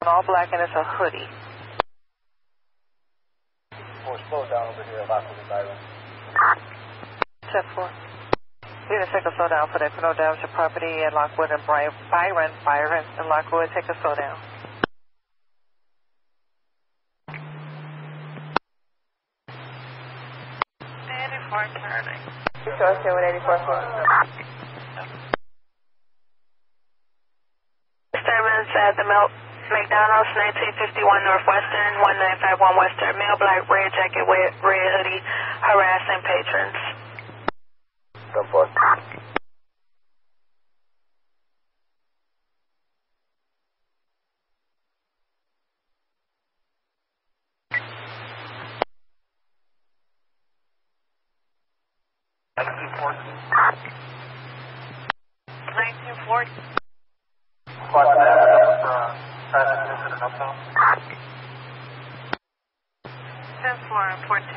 All black and it's a hoodie. Or slow down over here, Lockwood and Byron. 10-4. You need to take a slow down for that criminal damage to property at Lockwood and Byron and Lockwood. Take a slow down. Turning. You sure it's here with 84 Disturbance at the McDonald's, 1951 Northwestern, 1951 Western. Male black, red jacket, red hoodie, harassing patrons. Go for it.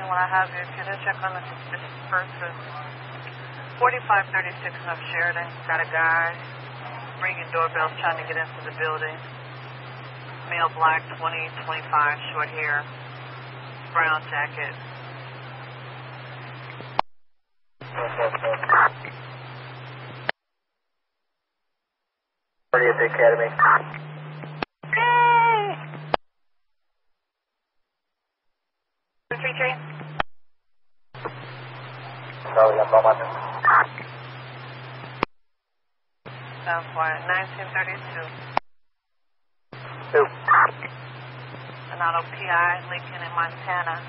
When I have you, can you check on the suspicious person? 4536 North Sheridan. Got a guy ringing doorbells trying to get into the building. Male black, 20-25, short hair, brown jacket. Party at the Academy. Charlie, I'm Belmont. Sounds quiet. 1932. 2. An auto PI, Lincoln and Montana.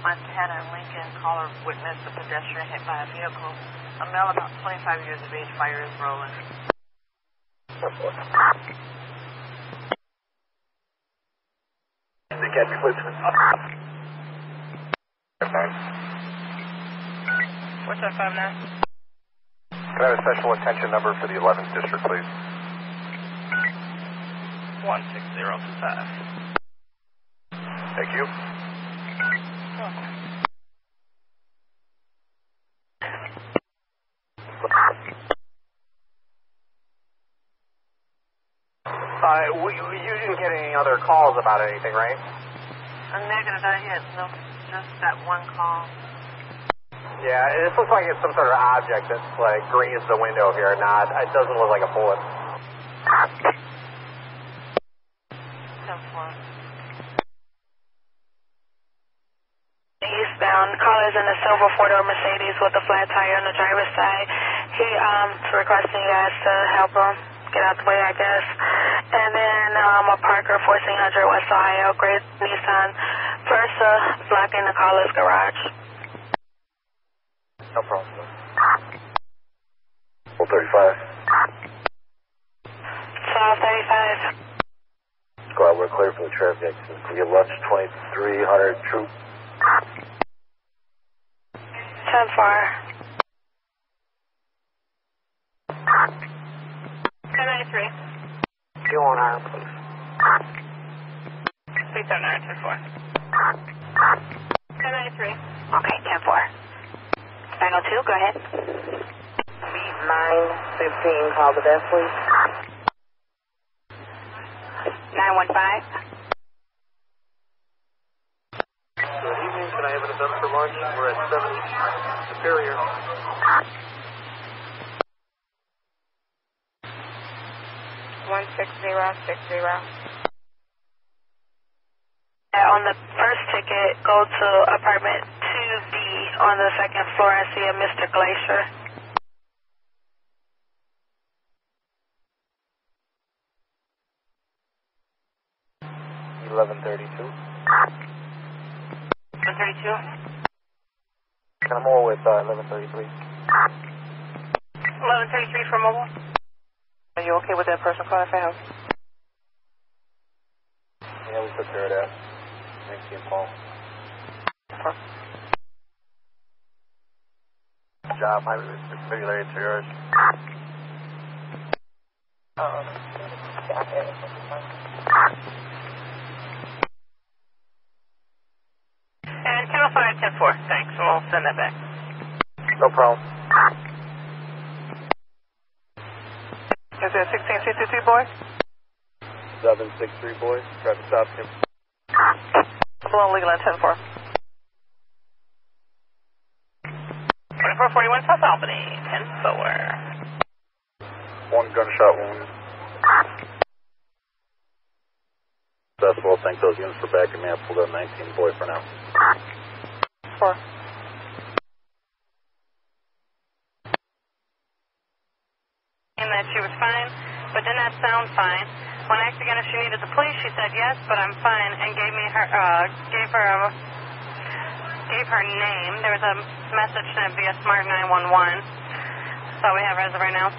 Montana and Lincoln caller witnessed a pedestrian hit by a vehicle. A male about 25 years of age, fire is rolling. The Academy policeman. What's that 59? Can I have a special attention number for the 11th district, please? 16025. Thank you. You didn't get any other calls about anything, right? Negative, not yet. No, just that one call. Yeah, this looks like it's some sort of object that's like grazed the window here. Not, it doesn't look like a bullet. 10-4. Eastbound, caller's in a silver four-door Mercedes with a flat tire on the driver's side. He requesting you guys to help him get out the way, I guess. And then a Parker 1400 West Ohio, gray Nissan Versa, blocking the caller's garage. No problem. 435. 1235. Squad, we're clear for the traffic exit. We get lunch 2300 troop. 10-4. 1093. You on iron, please. 379 10-4. 1093. Okay, 10-4. 902, go ahead. 915, call the desk, please. 915. Good evening, can I have an event for lunch? We're at 70 Superior. 16060. On the first ticket, go to apartment 2B on the second floor. I see a Mr. Glacier. $1132. 132. I'm more with 1133. 1133 for mobile. Are you okay with that person calling for help? Yeah, we took care of that. Thank you, Paul. Good job, my regular to yours. And 205 10-4. Thanks. We'll send that back. No problem. Is that 1663, boy? 763 boy, traffic stop. Below legal on 10-4. 2441 South Albany, 10-4. One gunshot wound. Decibel, thank those units for backing me up. We'll go 19 boy for now. 4. And that she was fine, but did not sound fine. When I asked again if she needed the police, she said yes, but I'm fine, and gave her name. There was a message sent via Smart 911. That's all we have as of right now.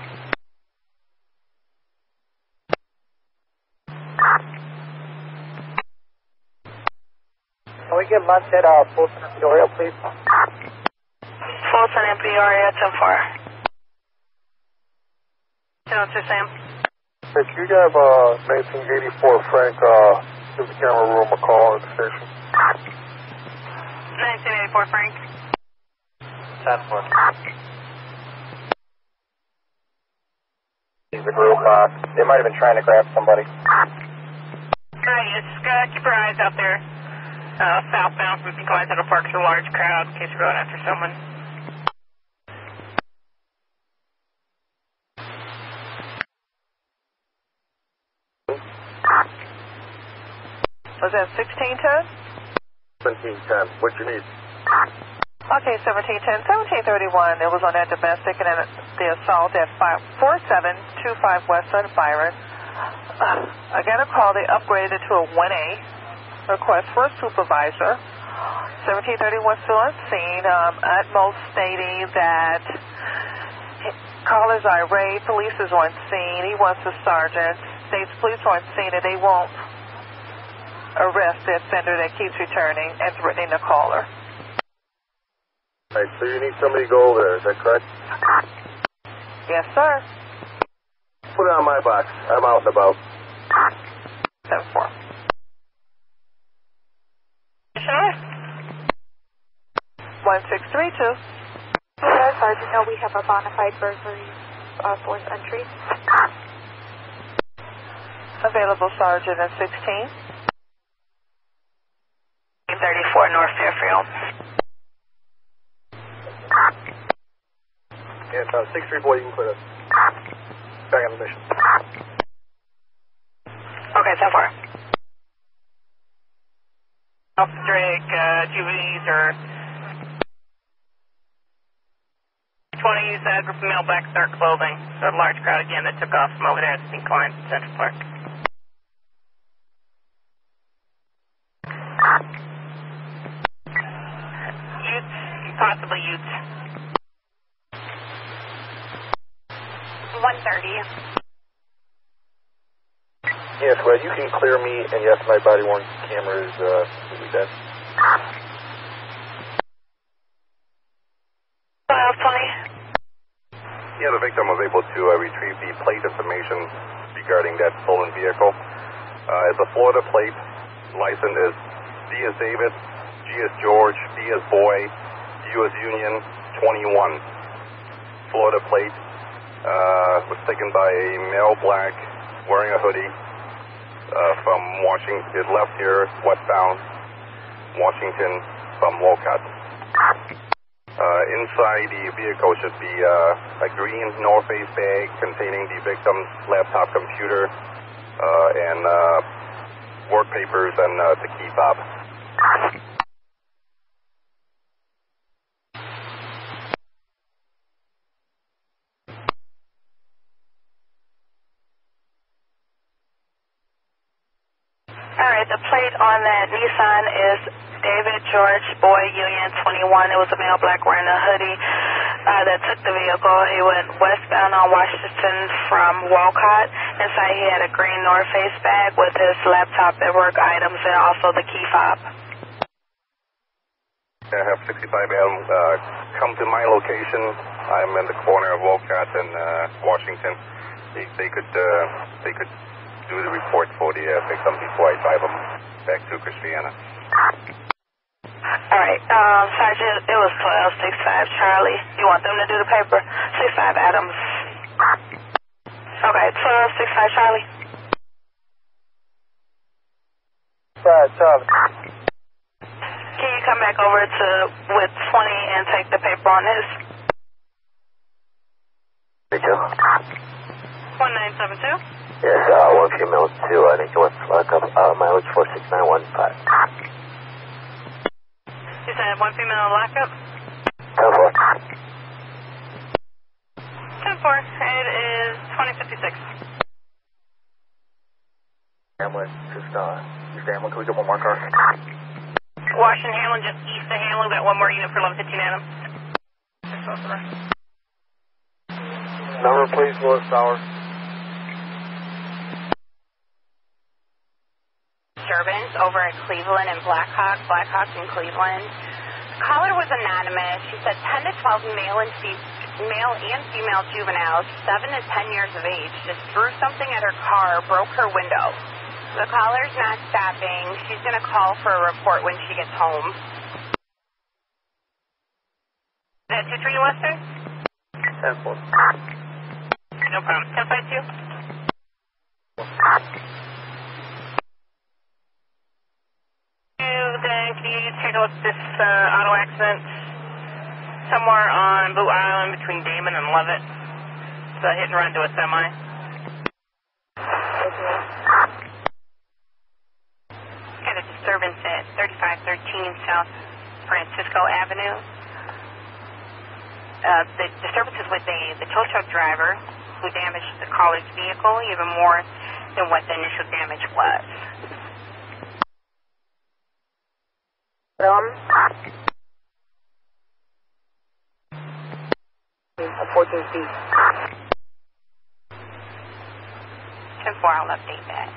Can we get Montana Fulton Peoria, please? Fulton and Peoria, 10-4. 10-2, Sam. Hey, can you have 1984 Frank give the camera room a call at the station? 1984 Frank. 10-4. The group, they might have been trying to grab somebody. Yes, keep your eyes out there. Southbound from Pico Central Park, there's a large crowd in case you're going after someone. Was that 1610? 1710. What you need? Okay, 1710, 1731. It was on that domestic and then the assault at 4725 West Side of Byron. I got a call. They upgraded to a 1A. Request for a supervisor. 1731 still on scene. Utmost stating that caller's irate. Police is on scene. He wants a sergeant. States police are on scene and they won't arrest the offender that keeps returning and threatening the caller. All right, so you need somebody to go over there, is that correct? Yes, sir. Put it on my box. I'm out and about. 10-4. Sure. 1632. Sergeant, no, we have a bona fide burglary force entry. Available sergeant at 16. 34 North Fairfield. Yes, 6-3 boy, you can clear us. Back on the mission. Okay, so far. Drake, Jubilees, or 20s, group of male black dark clothing. So a large crowd again that took off from over there at St. Klein Central Park. Youths, possibly youths. 130. Yes, well, you can clear me, and yes, my body-worn camera is completely dead. 20. Yeah, the victim was able to retrieve the plate information regarding that stolen vehicle. It's a Florida plate. License is D as David, G as George, B as Boy, U as Union, 21. Florida plate was taken by a male black wearing a hoodie from Washington. It left here westbound Washington from Wolcott. Inside the vehicle should be a green North Face bag containing the victim's laptop computer and work papers and the key fob. Alright, the plate on that Nissan is David George Boy Union 21. It was a male black wearing a hoodie that took the vehicle. He went westbound on Washington from Wolcott. Inside he had a green North Face bag with his laptop and work items and also the key fob. I have 65M come to my location. I'm in the corner of Wolcott and Washington. They could do the report for the victim before I drive them back to Christiana. Alright, Sergeant, it was 1265 Charlie. You want them to do the paper? 65 Adams. Okay, 1265 Charlie. side, Charlie. Can you come back over to with 20 and take the paper on this? 1972? Yes, one female 2, I think it was lockup, mileage 46915. You said one female lockup? 10-4. 10-4, it is 2056. Hamlin, just, Hamlin, can we get one more car? Washington Hamlin, just east of Hamlin, got one more unit for 1115 Adam. Number, please, North Tower. Disturbance over at Cleveland and Blackhawk in Cleveland. Caller was anonymous. She said 10 to 12 male and female juveniles, 7 to 10 years of age, just threw something at her car, broke her window. The caller's not stopping. She's going to call for a report when she gets home. Is that 2-3 Lester? 10-4. No problem. 10-5-2. Then can you take a look at this auto accident somewhere on Blue Island between Damon and Levitt? It's a hit and run to a semi. Got a disturbance at 3513 South Francisco Avenue. The disturbance is with the tow truck driver who damaged the caller's vehicle even more than what the initial damage was. 14 feet. 10-4, I'll update that.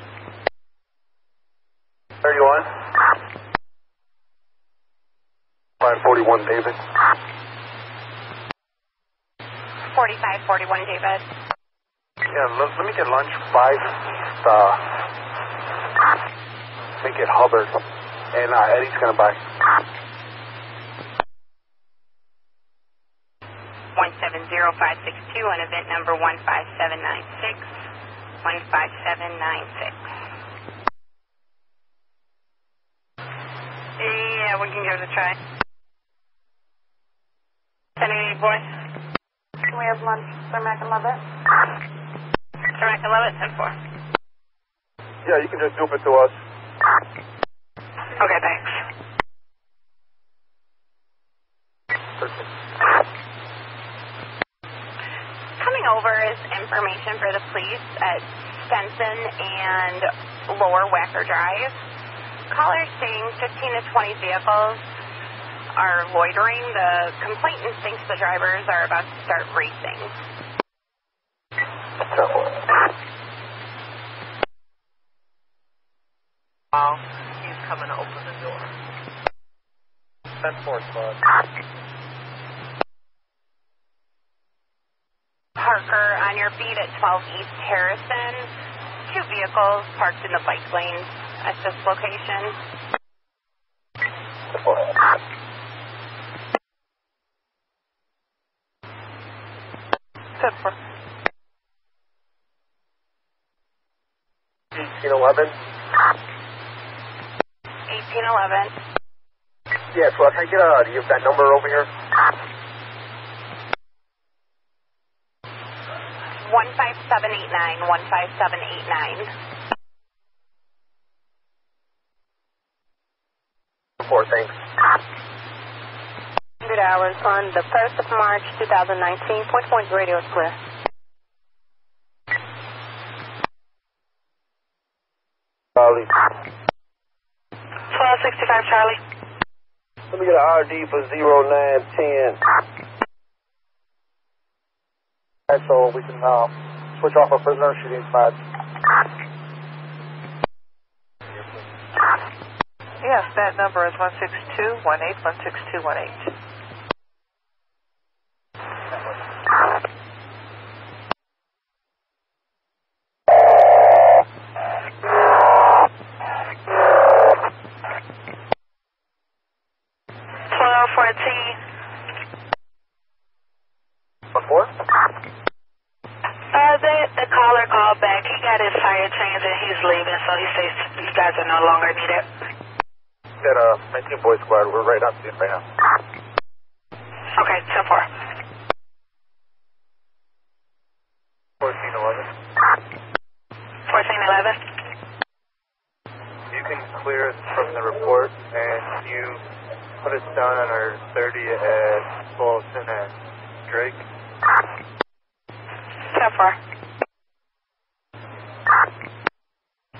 31. 541, David. 4541, David. Yeah, let me get lunch 5 East, make it Hubbard. And Eddie's going to buy. 170562 on event number 15796. 15796. Yeah, we can give it a try. 1088, boy. Can we have lunch, Sir Mac and Levitt? Sir Mac and Levitt, 10-4. Yeah, you can just dupe it to us. Okay, thanks. Coming over is information for the police at Stenson and Lower Wacker Drive. Callers saying 15 to 20 vehicles are loitering. The complainant thinks the drivers are about to start racing. He's coming to open the door. 10-4, squad. Parker on your beat at 12 East Harrison. 2 vehicles parked in the bike lane at this location. 10-4. 1811. 1811. Yeah, so can I get do you have that number over here? 15789. 15789. 4, thanks. Good hours on the 1st of March, 2019. Point radio is clear. Charlie. 1265, Charlie. Let me get an RD for 0910. Alright, so we can switch off our prisoner. She needs 5. Yes, that number is 16218, 16218. The caller called back. He got his tire changed and he's leaving. moving, so he says you guys are no longer needed. Got 19 Boy Squad. We're right up to it right now. Okay, 10-4. 1411. 1411. You can clear us from the report, and you put us down on our 30 at Bolton and Drake. 10-4.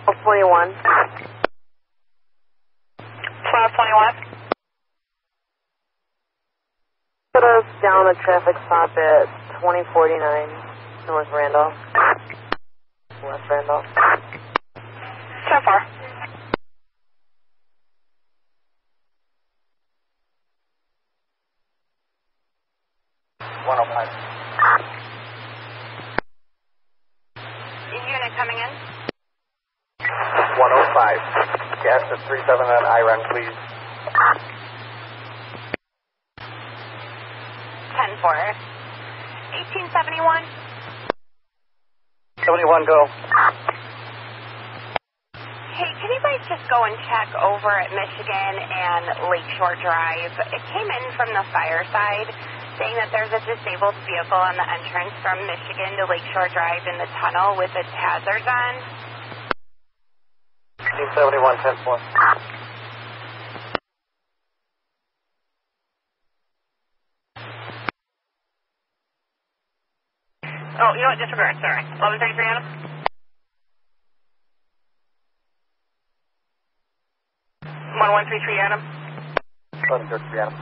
1221. 1221. Put us down a traffic stop at 2049 North Randolph. West Randolph. 10-4. 105. Unit coming in. 105. Gas at 37 on IRON, please. 10-4. 1871. 71, go. Hey, can you guys just go and check over at Michigan and Lakeshore Drive? It came in from the fire side saying that there's a disabled vehicle on the entrance from Michigan to Lakeshore Drive in the tunnel with its hazards on. 1871, 10-4. Oh, you know what? Disregard. Sorry. 1133 Adam. 1133 Adam. 1133 Adam.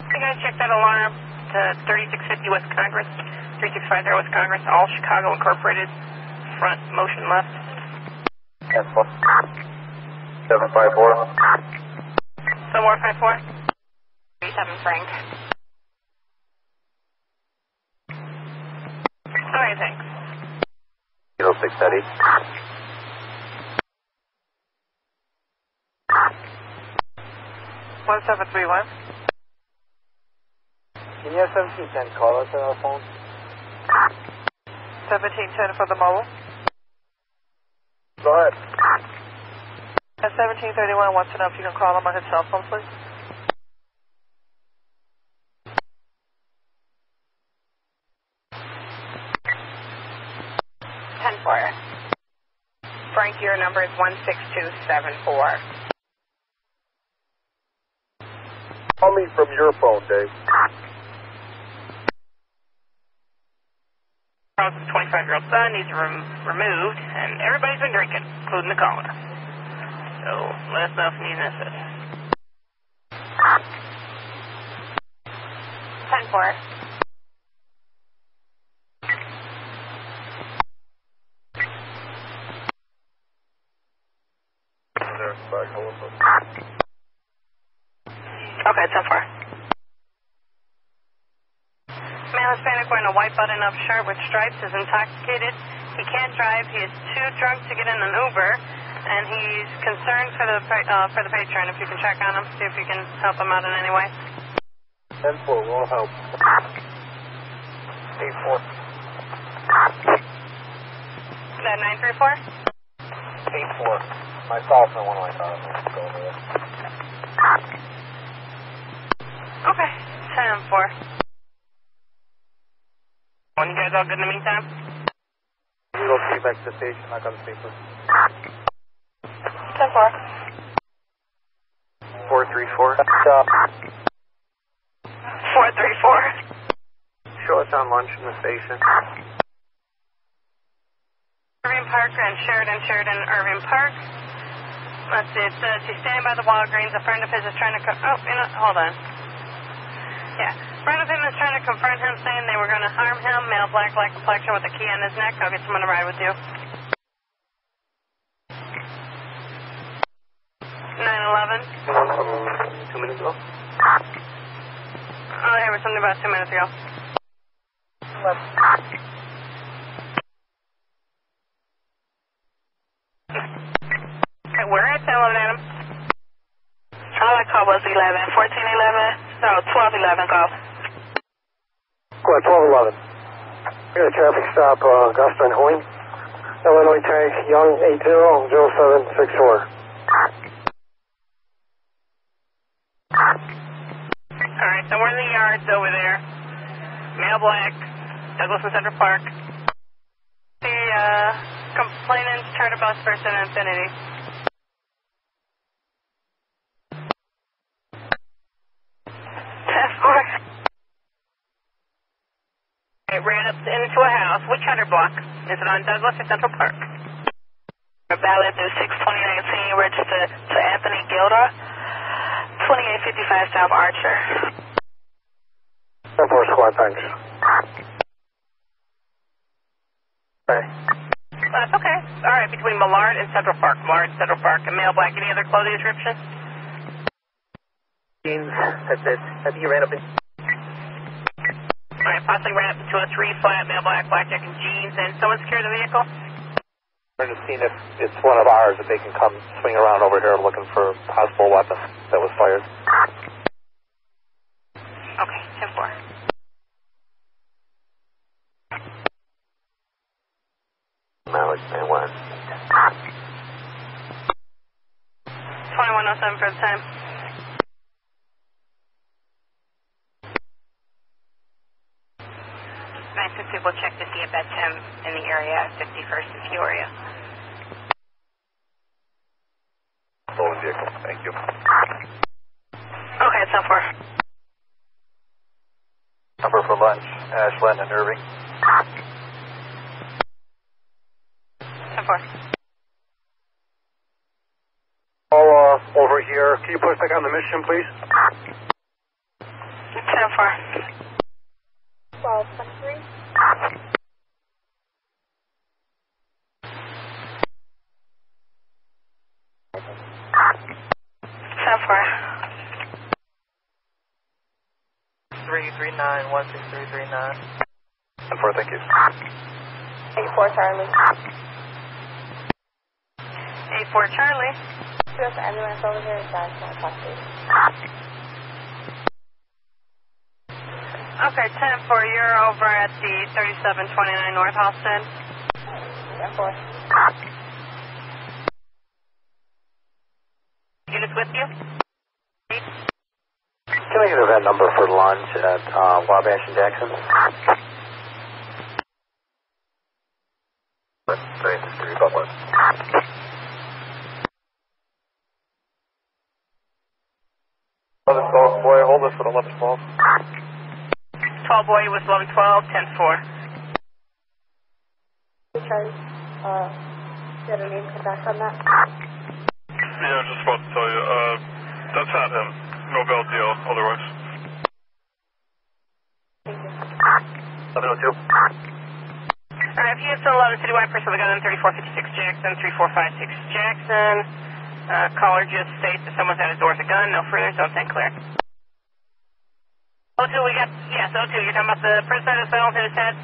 You guys check that alarm to 3650 West Congress, 3650 West Congress, all Chicago Incorporated, front motion left. 10-4. 754. 7454. 37 Frank. Okay, thanks. 0630. 1731. Can you have 1710 call us on our phone? 1710 for the mobile. Go ahead. And 1731 wants to know if you can call him on his cell phone, please. 10-4. Frank, your number is 16274. Call me from your phone, Dave. Charles' 25-year-old son needs removed, and everybody's been drinking, including the caller. So let us know if you need an assist. 10-4. Okay, 10-4. Male Hispanic wearing a white button-up shirt with stripes is intoxicated. He can't drive. He is too drunk to get in an Uber, and he's concerned for the patron. If you can check on him, see if you can help him out in any way. 10-4, we'll help. 8-4. Is that 934? 8-4. Myself and one of my cars. Let's go over there. Okay, 10-4. You guys all good in the meantime? We'll see back to the station. I got the paper. 10-4. 434. 434. Show us on lunch in the station. Irving Park and Sheridan, Irving Park. Let's see, it says he's standing by the Walgreens. A friend of his is trying to... hold on. Yeah. A friend of him is trying to confront him, saying they were going to harm him. Male, black complexion with a key on his neck. I'll get someone to ride with you. 911. 2 minutes ago. Oh, there was something about 2 minutes ago. Okay, we're at 11, Adam. All I called was 11. 1411. No, 1211 call. Go ahead, 1211. I got a traffic stop, Augusta and Hoyne. Illinois Tank, Young 800764. Alright, somewhere in the yards over there. Male black, Douglas and Central Park. The complainant's charter bus first in Infinity. It ran up into a house. Which charter block? Is it on Douglas or Central Park? Valid through 62019, registered to Anthony Gilda, 2855 South Archer. 4 squad, thanks. Okay. That's okay. Alright, between Millard and Central Park. Millard, Central Park, and male black. Any other clothing description? Jeans, that's it. I think you ran up in... Alright, possibly ran up into a 3-flat, male black, blackjack, and jeans. And someone secured the vehicle? We're just seeing if it's one of ours, if they can come swing around over here looking for a possible weapon that was fired. Okay, 10-4. Mileage 91. 2107 for the time. Nice if people check to see if that's him in the area at 51st and Peoria. Stolen vehicle. Thank you. Okay, 10-4. Number for lunch, Ashland and Irving. 10-4. All over here. Can you push back on the mission, please? 10-4. 1223. $339-16339. 10-4, thank you. 84 Charlie. 84 Charlie. Just ambulance over here is down to taxi. Okay, 10-4, you're over at the 3729 North Halsted. 10-4. Units with you? Can I get a event number for lunch at Wabash and Jackson? 93 Butler. 11-12, boy, hold this at 11-12. 12 boy was 1112, 10-4. Charlie, you had a name come back on that? Yeah, I was just about to tell you. That's not him. No bell deal otherwise. Thank you. 11-02. Alright, if you have still 11 citywide, person with a gun on 3456 Jackson, 3456 Jackson. Caller just states that someone's at his door with a gun. No further, zone 10 clear. O2, we got, yes, O2, you're talking about the person that has fell into his head?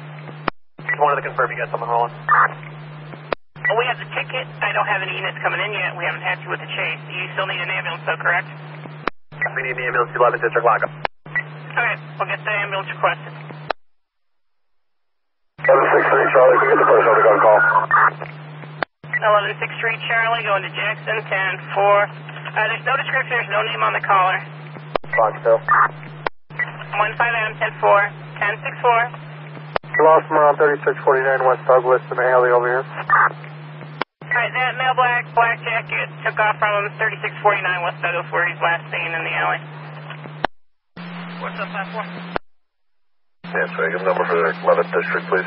Just wanted to confirm you got someone rolling. Well, we have the ticket. I don't have any units coming in yet. We haven't had to with the chase. You still need an ambulance, though, correct? We need the ambulance to 11 District Lockup. Alright, we'll get the ambulance requested. 1163 Charlie, can you get the person on the gun call? 1163 Charlie, going to Jackson, 10-4. There's no description, there's no name on the caller. Foxville. 15 Adam, 10-4, 10-6-4. We lost him around 3649 West Douglas in the alley over here. Alright, that male black jacket took off from 3649 West Douglas, where he's last seen in the alley. What's up, 5-4? Yes, sir. Give number for the 11th District, please.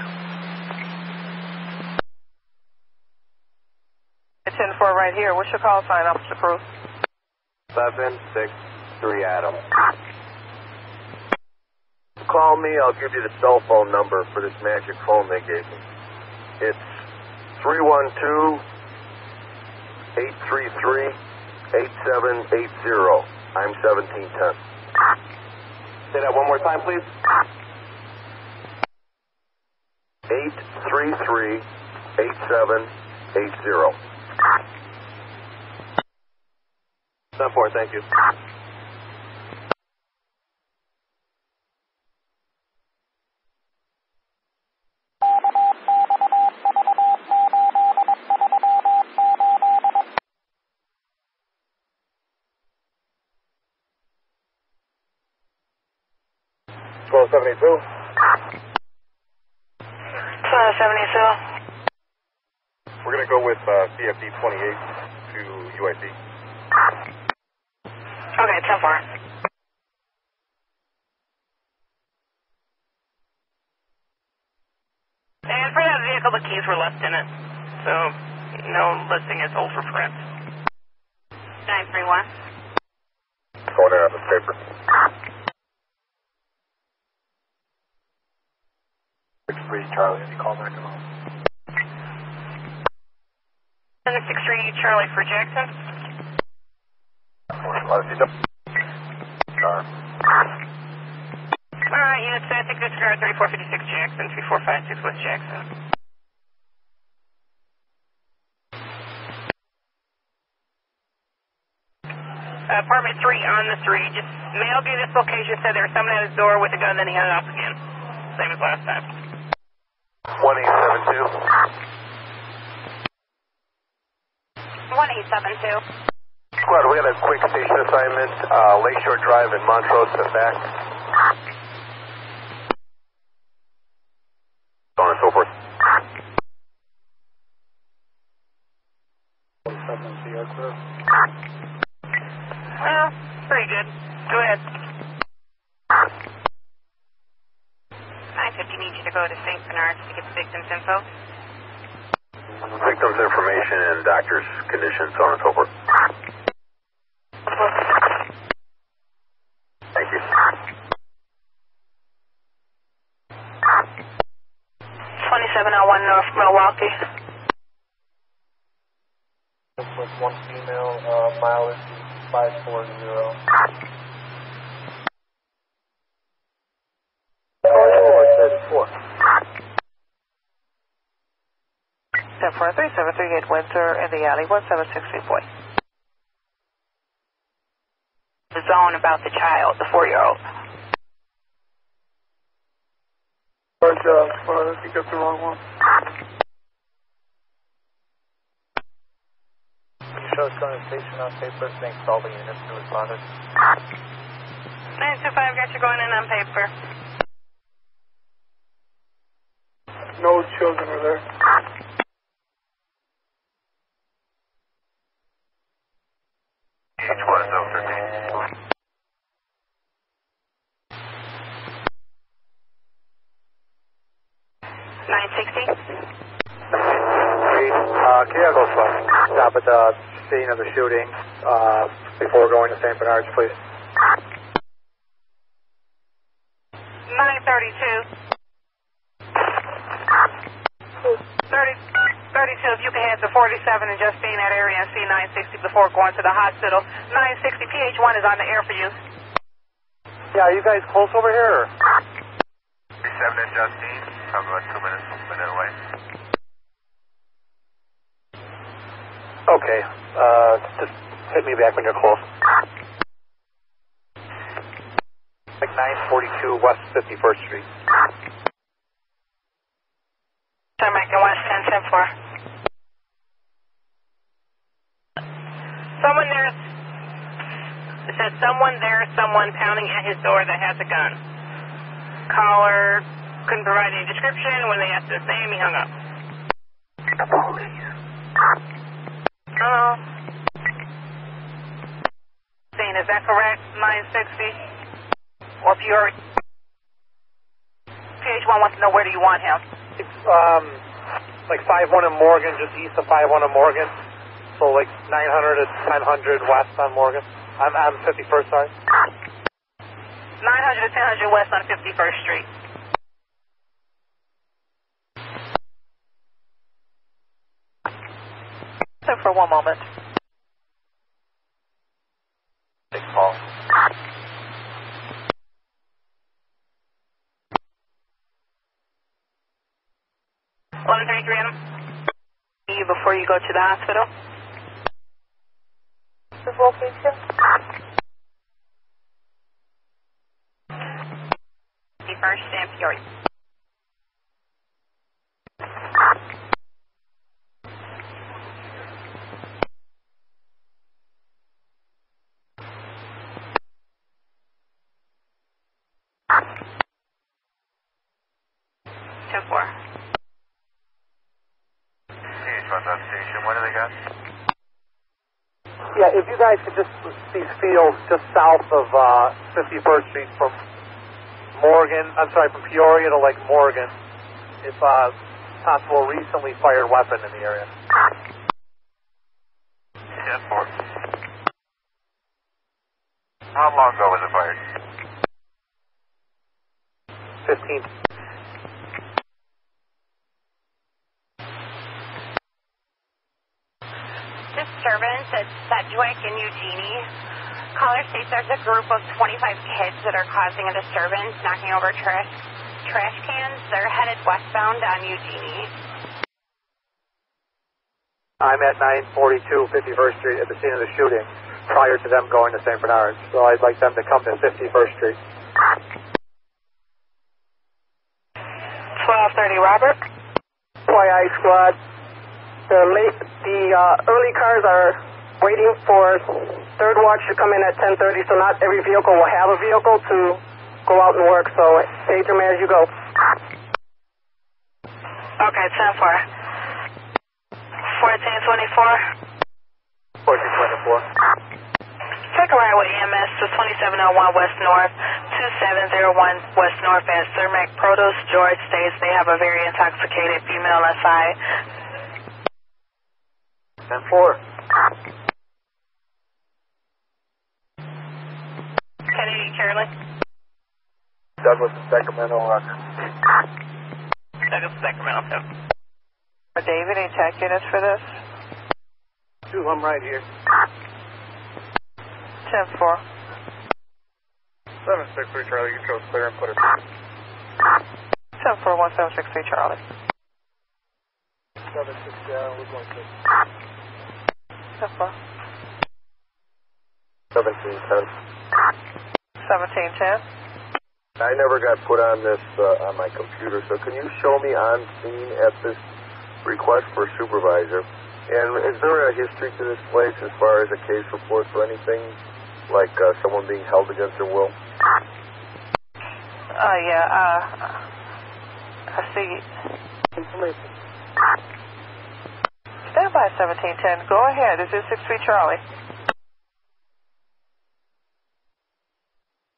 It's 10-4 right here. What's your call sign, Officer Cruz? 763 Adam. Call me, I'll give you the cell phone number for this magic phone they gave me. It's 312-833-8780. I'm 1710. Say that one more time, please. 833-8780. 10-4, thank you. 72. 72. We're going to go with CFD 28 to UIC. Okay, 10-4. And for that vehicle, the keys were left in it. So, no listing is hold for print. 931. Going out of the paper. 63 Charlie, any call back at all? 63 Charlie for Jackson. Alright, unit static, disregard 3456 Jackson, 3456 West Jackson. Apartment 3 on the 3. Just mailed you this location, said there was someone at his door with a gun, then he hung up again. Same as last time. 1872. 1872. Squad, we got a quick station assignment, Lakeshore Drive in Montrose and back. So on and so forth. Well, pretty good. Go ahead. 950 needs you to go to St. Bernard's to get the victim's info. Victim's information and doctor's conditions, so on and so forth. Thank you. 2701 North Milwaukee. With one female, mileage 540. 34. 10-4-3-738 Windsor in the alley, 1763 boy. The zone about the child, the 4-year-old. I think that's the wrong one. You show current station on paper, thanks to all the units who responded. 925 got you going in on paper. No children are there. H1 is 013. 960. Can you go stop at the scene of the shooting before going to St. Bernard's, please? 932. 32, if you can head to 47 and just stay in that area and see 960 before going to the hospital. 960, PH1 is on the air for you. Yeah, are you guys close over here? Or? 7 and Justine, probably about 2 minutes, a minute away. Okay, just hit me back when you're close. Like 942 West 51st Street. Jamaican West 10-4. Someone there, it said someone there, someone pounding at his door that has a gun. Caller couldn't provide any description. When they asked his name, he hung up. Hello. Is that correct? 960? Or if you're... PH1 wants to know where do you want him? It's like 51 in Morgan, just east of 51 in Morgan. So like 900 to 1000 west on Morgan. I'm 51st, sorry. 900 to 1000 west on 51st Street. So for one moment. Big call. 1133 Adam. You before you go to the hospital. The location? The first and Peoria. 10-4. From that station, what do they got? Yeah, if you guys could just, these fields just south of 51st Street from from Peoria to like Morgan, if possible, recently fired weapon in the area. 10-4. How long ago was it fired? 15. Disturbance at Sedgwick and Eugenie. Caller states there's a group of 25 kids that are causing a disturbance, knocking over trash cans. They're headed westbound on Eugenie. I'm at 942 51st Street at the scene of the shooting prior to them going to St. Bernard's. So I'd like them to come to 51st Street. 1230 Robert. FYI squad. The early cars are waiting for third watch to come in at 10:30, so not every vehicle will have a vehicle to go out and work, so stage them as you go. Okay, 10-4. 1424. 1424. Take a ride with EMS to 2701 West North, 2701 West North at Cermak Produce. George states they have a very intoxicated female inside. 10-4. Kennedy, Carolyn. Douglas and Sacramento. Douglas, Sacramento. David, any tech units for this? Two, I'm right here. 10-4. 763 Charlie, you chose clear and put it. 10-4, 1763 Charlie. 76, we're going to. 10-4. 1710. 1710. I never got put on this on my computer, so can you show me on scene at this request for supervisor? And is there a history to this place as far as a case report for anything, like someone being held against their will? I see. Information. Stand by 1710. Go ahead. This is 63 Charlie.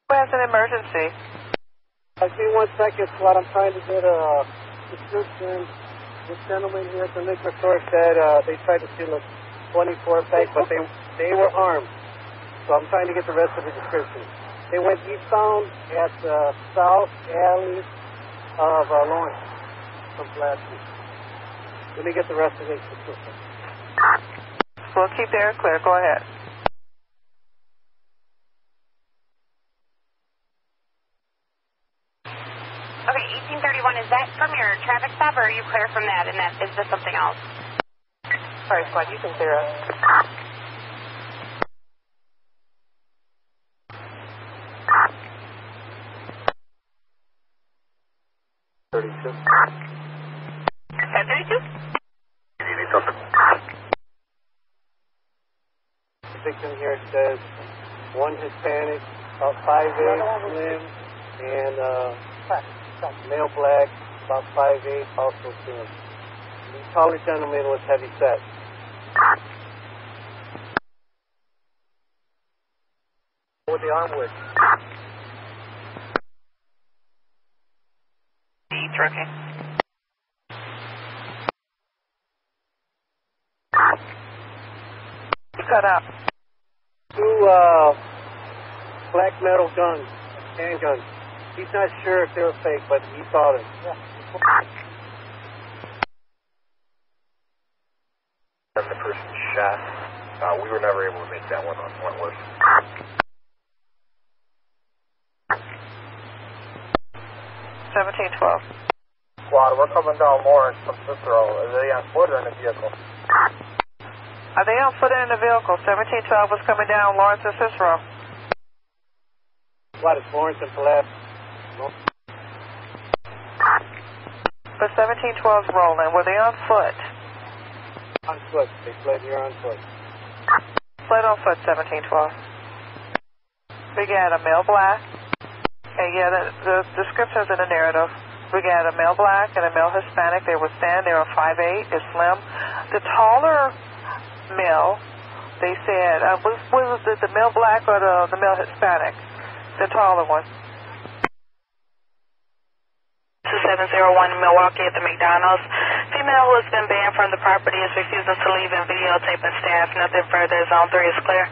Who has an emergency? Give me 1 second, Swat. I'm trying to get a description. This gentleman here at the liquor store said they tried to steal a 24 pack, but they were armed. So I'm trying to get the rest of the description. They went eastbound at the south alley of Lawrence from last week. Let me get the rest of the description. We'll keep the air clear. Go ahead. Okay, 1831, is that from your traffic stop, or are you clear from that, and is this something else? Sorry, squad, you can clear us. 32. 1032? You need something? The victim here says one Hispanic, about 5'8", slim, and male black, about 5'8", also slim. The taller gentleman was heavy set. With the arm with? Trucking. Cut out. Two black metal guns, handguns. He's not sure if they were fake, but he saw them. And the person shot. We were never able to make that one on Wentworth. 1712. Squad, we're coming down Lawrence from Cicero. Are they on foot or in a vehicle? Are they on foot or in the vehicle? 1712 was coming down Lawrence and Cicero. What, it's Lawrence and Pulaski? No. But 1712's rolling. Were they on foot? On foot. They fled here on foot. Fled on foot, 1712. We got a male black. Okay, yeah, the description's in the narrative. We got a male black and a male Hispanic. They were thin. They were 5'8". They're slim. The taller male, they said, was it the male black or the male Hispanic? The taller one. 2701 Milwaukee at the McDonald's. Female who has been banned from the property is refusing to leave and videotaping staff. Nothing further. Zone 3 is clear.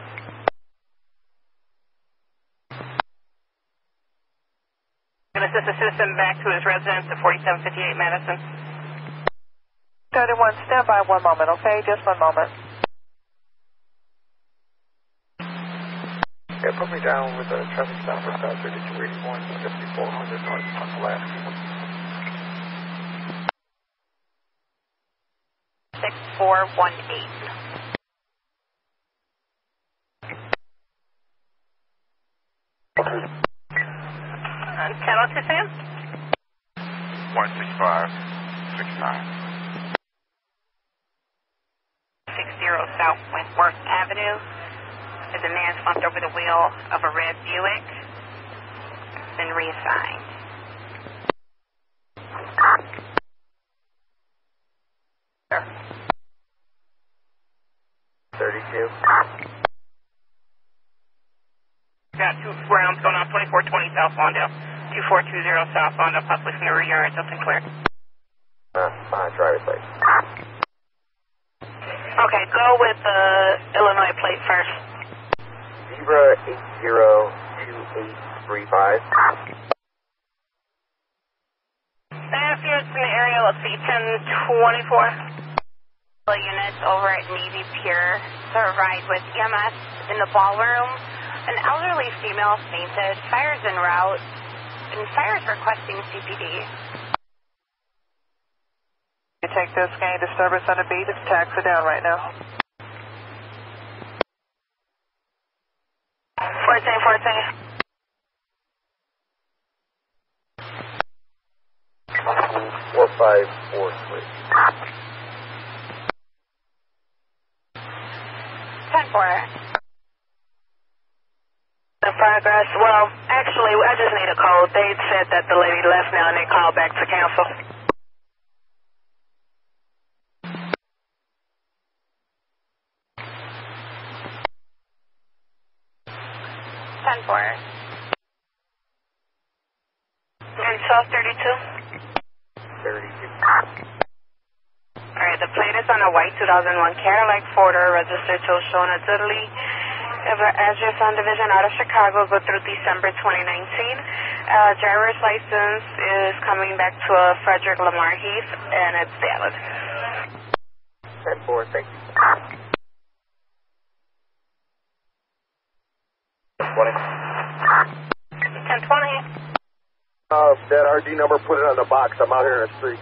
Going to assist the citizen back to his residence at 4758 Madison. 31, stand by 1 moment, okay? Just 1 moment. Yeah, put me down with a traffic stop for South 3281, 5400 North Pulaski. 6418. Channel 2, Sam? 16569. 60 South Wentworth Avenue. There's a man slumped over the wheel of a red Buick. Been reassigned. Sure. 32. Got 2 rounds going on 2420 South Lawndale. 2420 South Lawndale, possibly from the rear yard. Nothing clear. Driver's license. Okay, go with the Illinois plate first. Zebra 802835. Staff units in the area, let's see, 1024. Units over at Navy Pier to ride with EMS in the ballroom. An elderly female fainted. Fire's en route. And fire's requesting CPD. You take this gain disturbance on the beat. It's taxi down right now. 1414. 4543. 10-4. In progress. Well, actually, I just need a code. They said that the lady left now and they called back to cancel. And 1232. 32. Alright, the plate is on a white 2001 Cadillac Forder, registered to Shona Dudley. Address on Division out of Chicago, go through December 2019. Driver's license is coming back to Frederick Lamar Heath, and it's valid. 10-4, thank you. 20. 1020. That RD number, put it on the box. I'm out here in the street.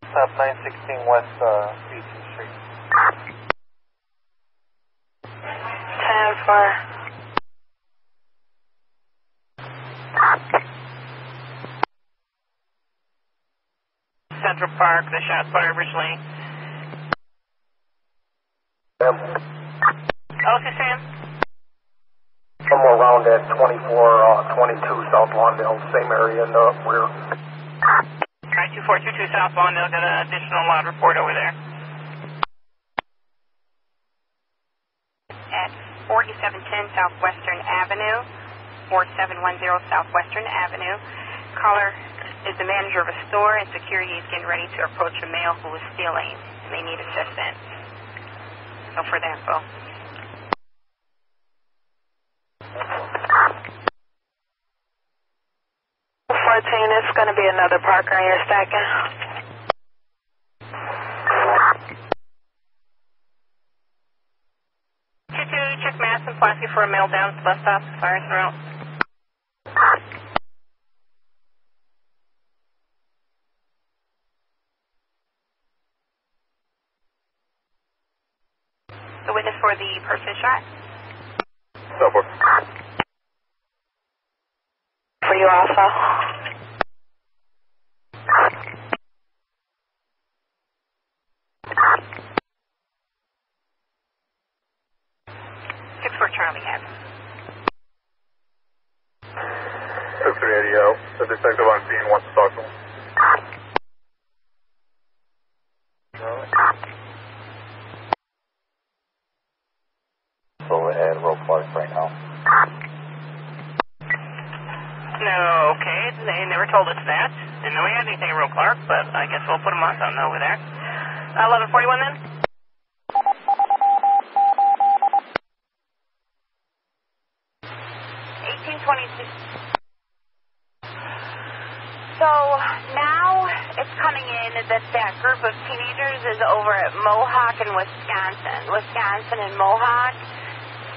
South 916 West Beach Street. 10-4. Central Park, the shots fired originally. Okay, Sam. Somewhere around at 22 South Lawndale, same area in the rear. Alright, 2422 South Lawndale, got an additional loud report over there. At 4710 Southwestern Avenue, 4710 Southwestern Avenue. Caller is the manager of a store, and security is getting ready to approach a male who is stealing, and they need assistance. So for the info. 14, it's going to be another Parker in your stacking. Check Mass and Pulaski for a mail down to bus stop. Fire's en route. The witness for the person shot. Silver. For you also. 6-4 Charlie, have. The detective on scene wants to talk to him. Go ahead, roll Clark right now. No, okay. They never told us that. Didn't know we had anything, Roe Clark, but I guess we'll put them on something over there. 1141 then? 1822. So now it's coming in that that group of teenagers is over at Mohawk in Wisconsin and Mohawk,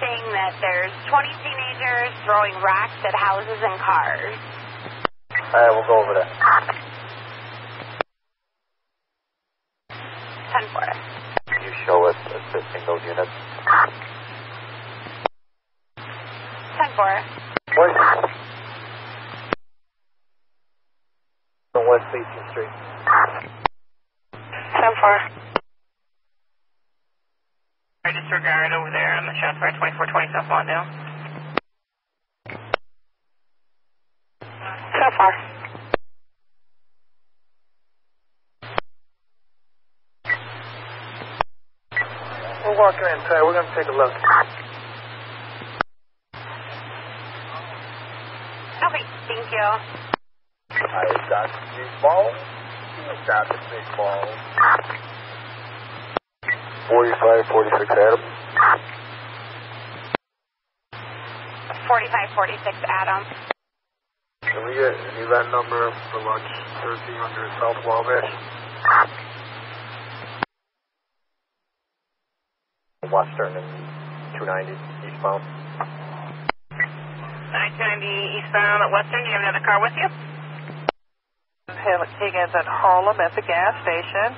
saying that there's 20 teenagers throwing rocks at houses and cars. All right, we'll go over that. 10-4. Can you show us assisting those units? 10-4. West. On West 18th Street. 10-4. Disregard over there on the shot fire 2420 South Lawndale. 10-4. We're walking inside. We're going to take a look. Okay, thank you. I got the big ball. You got the big ball. 45, 46 Adam. 45, 46 Adam. Can we get an event number for lunch 1300 South Wabash? Western and 290 eastbound. 990 eastbound at Western. Do you have another car with you? Higgins at Harlem at the gas station.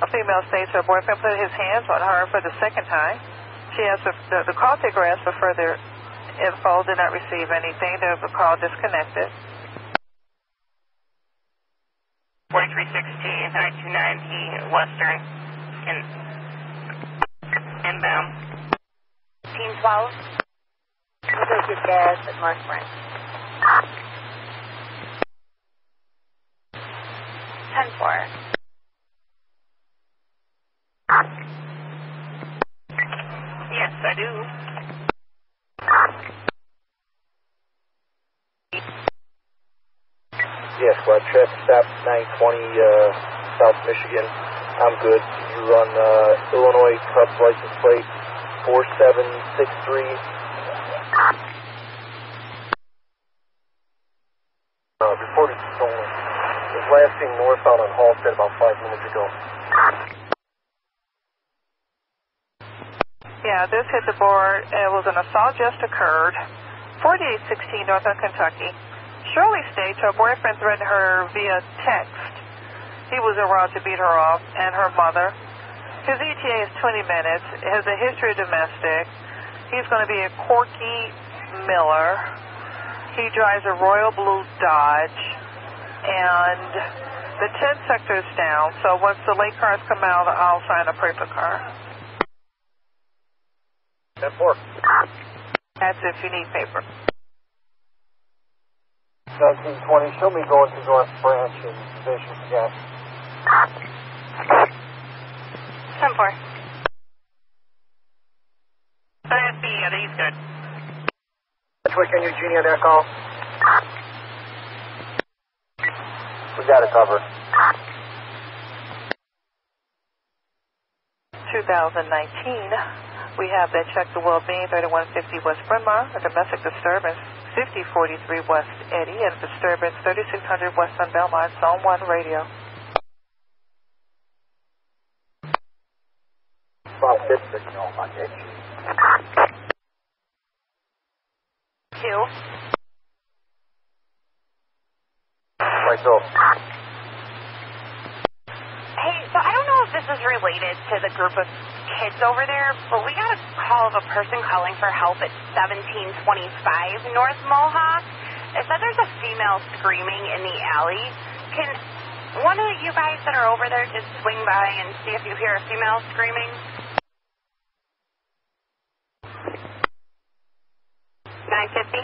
A female states her boyfriend put his hands on her for the second time. She asked the call taker asked for further info, did not receive anything. The call disconnected. 4316, 990 Western, inbound. Team 12. We'll get gas at North Brent. 10-4. Yes, I do. Yes, squad. Traffic stop 920 South Michigan. I'm good. You run Illinois Cubs license plate 4763. Reported stolen. It was last seen northbound on Halstead about 5 minutes ago. Yeah, this hit the board. It was an assault just occurred. 4816 Northern Kentucky. Shirley states her boyfriend threatened her via text. He was around to beat her off and her mother. His ETA is 20 minutes. Has a history of domestic. He's going to be a Corky Miller. He drives a Royal Blue Dodge. And the 10 sector is down. So once the late cars come out, I'll sign a paper car. 10-4. That's if you need paper. 1920, show me going to North Branch and Bishop Gas. 10-4. ISB, yeah, he's good. Quick and Eugenia, their call. We got it covered. 2019, we have that check the well-being 3150 West Bryn Mawr, a domestic disturbance 5043 West Eddy, and disturbance 3600 West on Belmont, Zone 1 radio. About 5 signal on edge. 2. Right, go. Hey, so I don't know if this is related to the group of kids over there, but we got a call of a person calling for help at 1725 North Mohawk. It said there's a female screaming in the alley. Can one of you guys that are over there just swing by and see if you hear a female screaming? 950.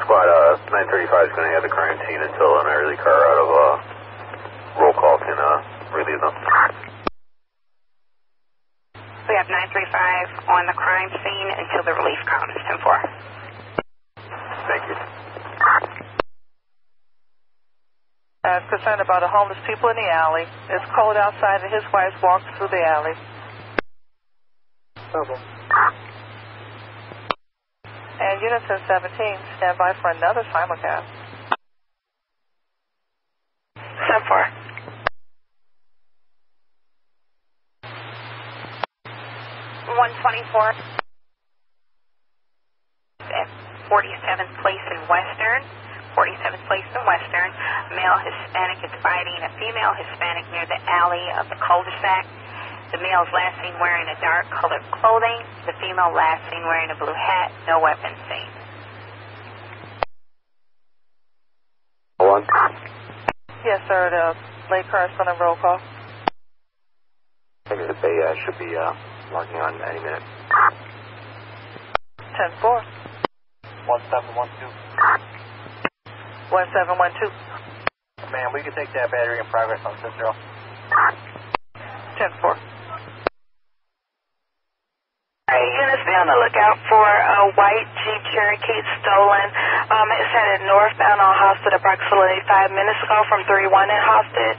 Squad 935 is going to have the crime scene until an early car out of roll call can relieve them. We have 935 on the crime scene until the relief comes. 10-4. Thank you. Concerned about the homeless people in the alley. It's cold outside and his wife walks through the alley. Double. And Unison 17, stand by for another simulcast. 10-4. 124 at 47th Place in Western. 47th Place in Western. Male Hispanic is fighting a female Hispanic near the alley of the cul-de-sac. The male is last seen wearing a dark colored clothing. The female last seen wearing a blue hat. No weapons seen. One. Yes, sir. The late car is on a roll call. I think that they should be marking on any minute. 10-4. 1712. 1712. Man, we can take that battery in progress on Cicero. 10-4. Alright, units be on the lookout for a white Jeep Cherokee stolen. It's headed northbound on Hosted approximately 5 minutes ago from 31 in Hosted.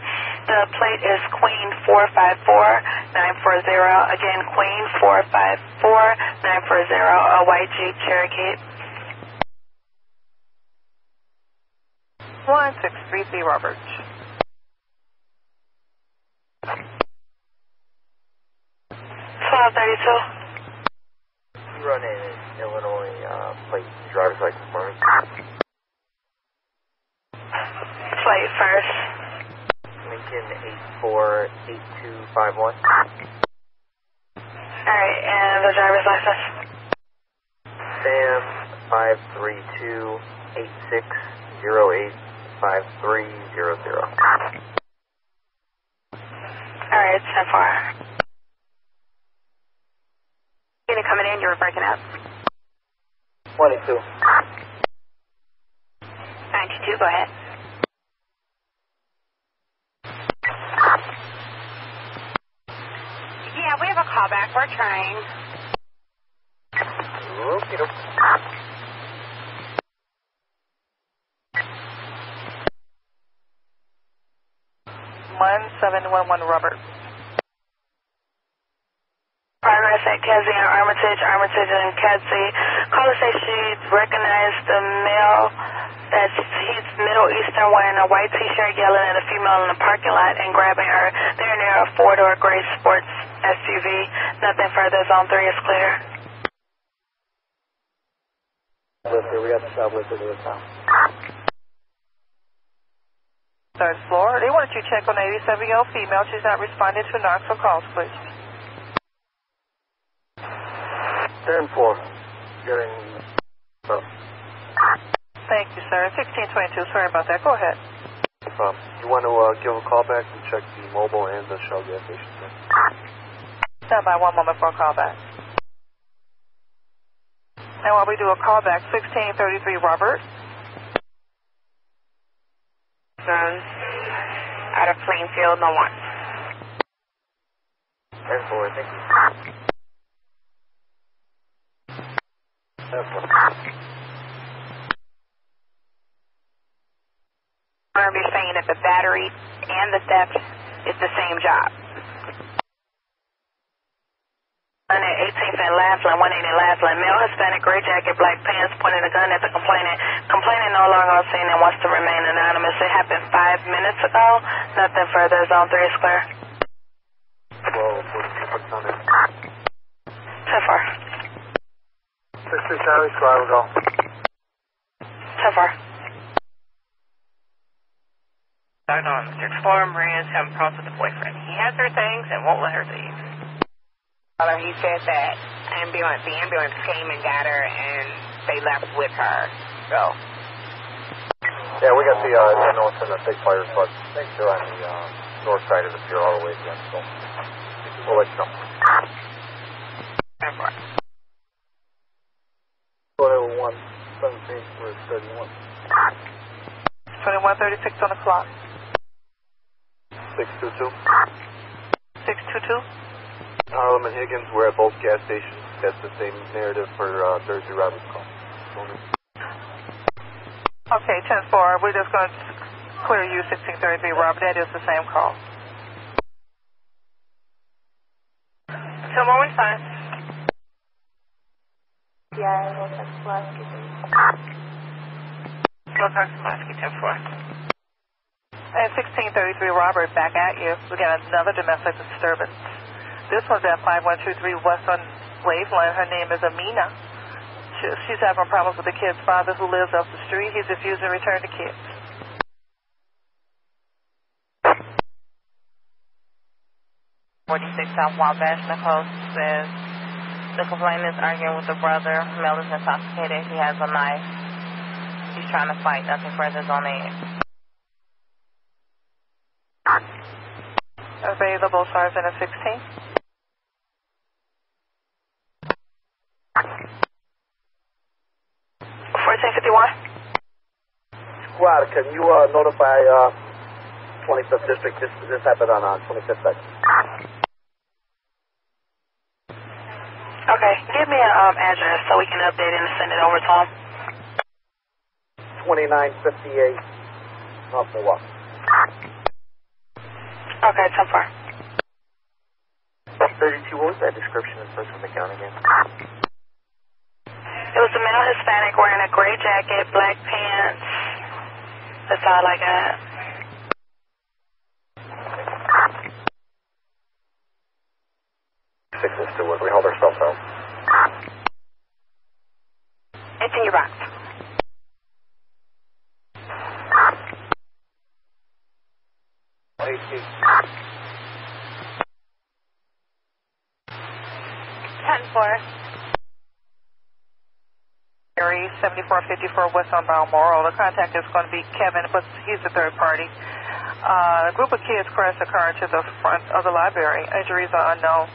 The plate is Queen 454-940. Again, Queen 454-940, a white Jeep Cherokee. 1633 Robert. You run an Illinois plate driver's license for me. Plate first. Lincoln 848251. Alright, and the driver's license. Sam 53286085300. Alright, 10-4. Unit coming in, you were breaking up. 22. 92, go ahead. Yeah, we have a callback. We're trying. Okie doke. 1711 Robert. Progress at Kedzie and Armitage and Kedzie. Caller says she recognized the male that he's Middle Eastern wearing a white t-shirt yelling at a female in the parking lot and grabbing her. They're near a four-door gray sports SUV. Nothing further. Zone 3 is clear. We got the shoplifter to the town. Third floor. They wanted you to check on the 87-year-old female. She's not responding to Knoxville calls, please. 10-4. Getting... Thank you, sir. 1622. Sorry about that. Go ahead. No problem. You want to give a call back and check the mobile and the Shell gas station, sir? Stand by 1 moment for a call back. And while we do a call back, 1633 Robert. Out of Plainfield, no one. 10-4, thank you. I'm going to be saying that the battery and the theft is the same job. On at 18th and Laughlin, 180 Laughlin. Male Hispanic, gray jacket, black pants, pointing a gun at the complainant. Complainant no longer on scene and wants to remain anonymous. It happened 5 minutes ago. Nothing further. Zone 3 is clear. Well, what's on it? 10-4. 6-2 Charlie, squad will go. 10-4. On 6-4, Maria's having problems with the boyfriend. He has her things and won't let her leave. He said that the ambulance came and got her and they left with her. So. Yeah, we got the ambulance and the big fire truck. I think they're on the north side of the pier all the way again, so we'll let you know. 10-4. Whatever, 117 for 31. 136 on the clock. 622. 622. Harlem and Higgins, we're at both gas stations. That's the same narrative for Thursday Roberts call. Okay, 10-4. We're just going to clear you 1633, Robert. That is the same call. 2115. Yeah, we'll text Pulaski. We'll talk to Pulaski 10-4. And 1633, Robert, back at you. We got another domestic disturbance. This one's at 5123 West on Waveland. Her name is Amina. She's having problems with the kid's father who lives up the street. He's refusing to return the kids. South Wabash, Nicole says the complainant is arguing with the brother. Mel is intoxicated. He has a knife. He's trying to fight. Nothing further is on the air. Available, Sergeant at 16. 1451. Squad, can you notify 25th District? This happened on 25th Second. Okay, give me an address so we can update it and send it over to him. 2958 North Milwaukee. Okay, 10-4. 32, what was that description of the person from the county again? It was a male Hispanic wearing a gray jacket, black pants. That's all I got. Six is to we hold our cell phone. It's in your box. Area 7454 West on Balmoral. The contact is going to be Kevin, but he's the third party. A group of kids crashed a car into the front of the library. Injuries are unknown.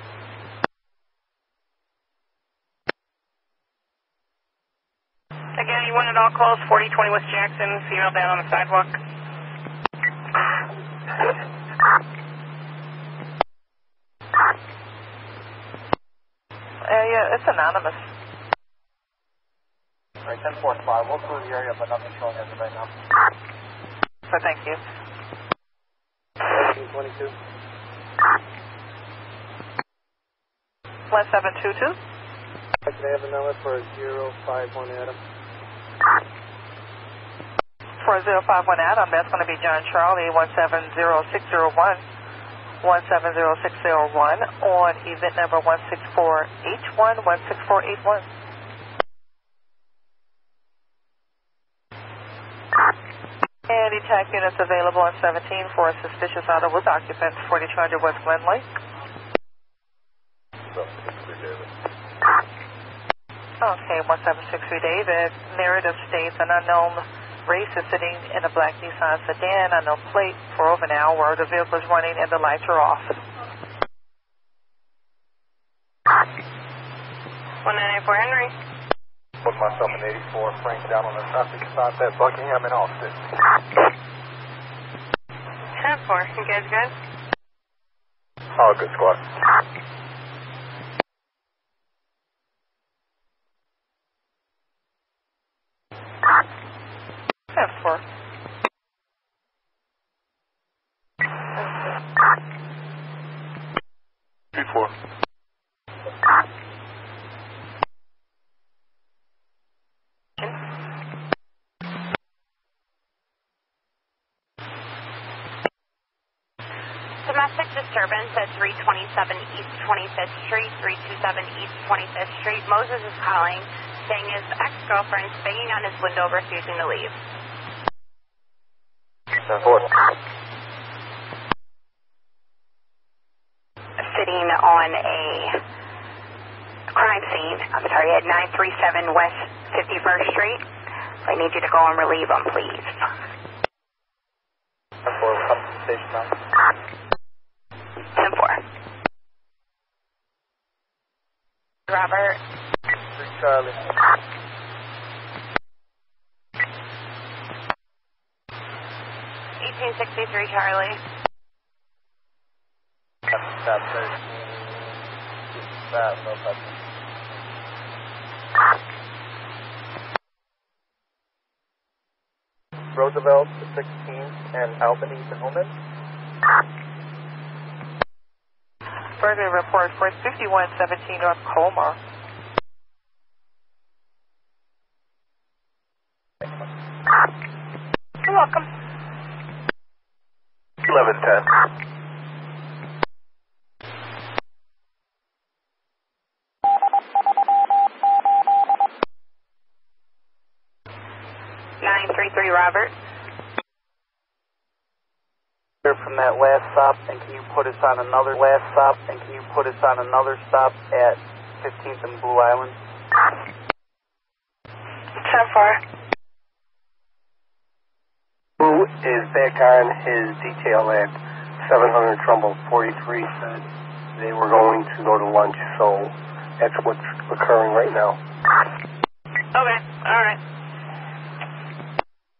Again, you want it all closed, 4020 West Jackson, female down on the sidewalk. Yeah, it's anonymous. All right, 1045. We'll clear the area, but nothing showing as of right now. So thank you. 1822. 1722. Can I have a number for 051 Adam? For 051 Adam, that's going to be John Charlie 170601. 170601 on event number 164H1, 16481. And attack units available on 17 for a suspicious auto with occupants, 4200 West Glen Lake. Okay, 1763 David. Narrative states an unknown race is sitting in a black Nissan sedan, unknown plate, for over an hour. The vehicle is running and the lights are off. 1984 Henry. Put myself in 84, Frank down on the traffic stop at Buckingham and Austin. 10-4, you guys good? All good, squad. That's for. Before. Domestic disturbance at 327 East 25th Street, 327 East 25th Street. Moses is calling, saying his ex-girlfriend is banging on his window, refusing to leave. 10-4. Sitting on a crime scene, I'm sorry, at 937 West 51st Street. I need you to go and relieve them, please. 10-4, come to the station now. 10-4. Robert. 3 Charlie. 1363 Charlie. Stop 13. Stop, no touching. Roosevelt, 16th, and Albany to Holman. Further report for 5117 North Colmar. You're welcome. 1110. Robert. From that last stop, and can you put us on another last stop, and can you put us on another stop at 15th and Blue Island? 10-4. Who is back on his detail at 700 Trumbull 43 said they were going to go to lunch, so that's what's occurring right now. Okay, all right.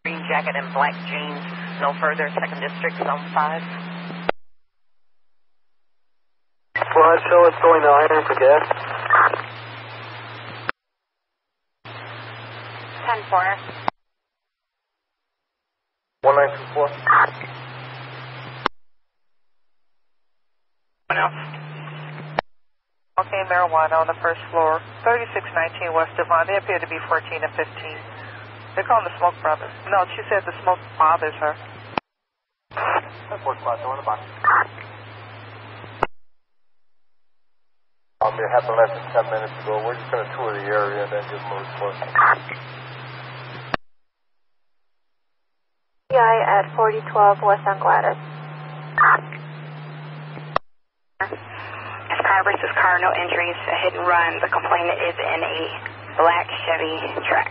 Green jacket and black jeans, no further, 2nd District, Zone 5. Squad, show us going to Iron for gas. 10-4. 1924. What else? Okay, marijuana on the first floor, 3619 West Devon. They appear to be 14 and 15. They're calling the Smoke Brothers. No, she said the smoke bothers her. That's 4 squad, go in the box. It happened less than 10 minutes ago. We're just going to tour the area and then give them a report. PI at 4012 West on Gladys. It's car versus car, no injuries, a hit and run. The complainant is in a black Chevy Track.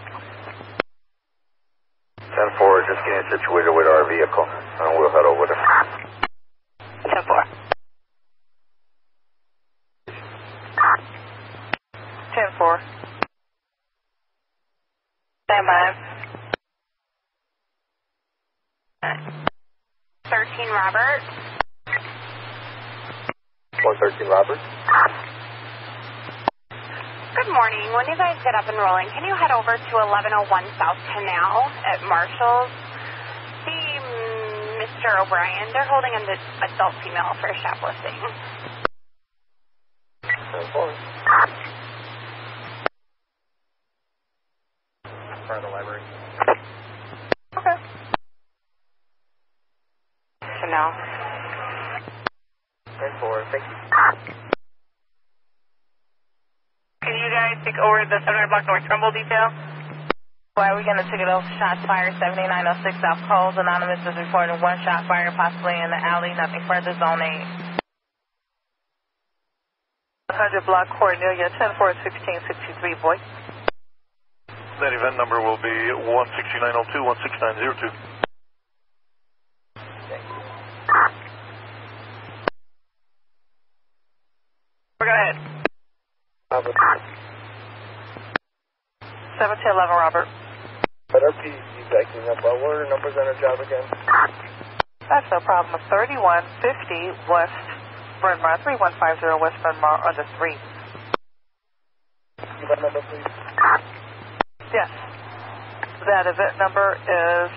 10-4, just getting situated with our vehicle, and we'll head over there. 10-4. 10-4. Stand by. 13 Robert. 113 Robert. Good morning. When you guys get up and rolling, can you head over to 1101 South Canal at Marshall's? See Mr. O'Brien. They're holding an adult female for shoplifting. 10-4. Front of the library. Okay. Chanel. 10-4, thank you. Can you guys take over the 700 block North Trumbull detail? Why are we going to ticket off shots fired 7906 South Coles? Anonymous is reporting 1 shot fired possibly in the alley, nothing further, Zone 8. 100 block Cornelia, 10-4-1663, boy. That event number will be 16902, 16902. Go ahead. 1711 Robert. But our PDC backing up. What are the numbers on our job again? That's no problem. 3150 West Bryn Mawr, 3150 West Bryn Mawr under 3. Give that number, please. Yes. That event number is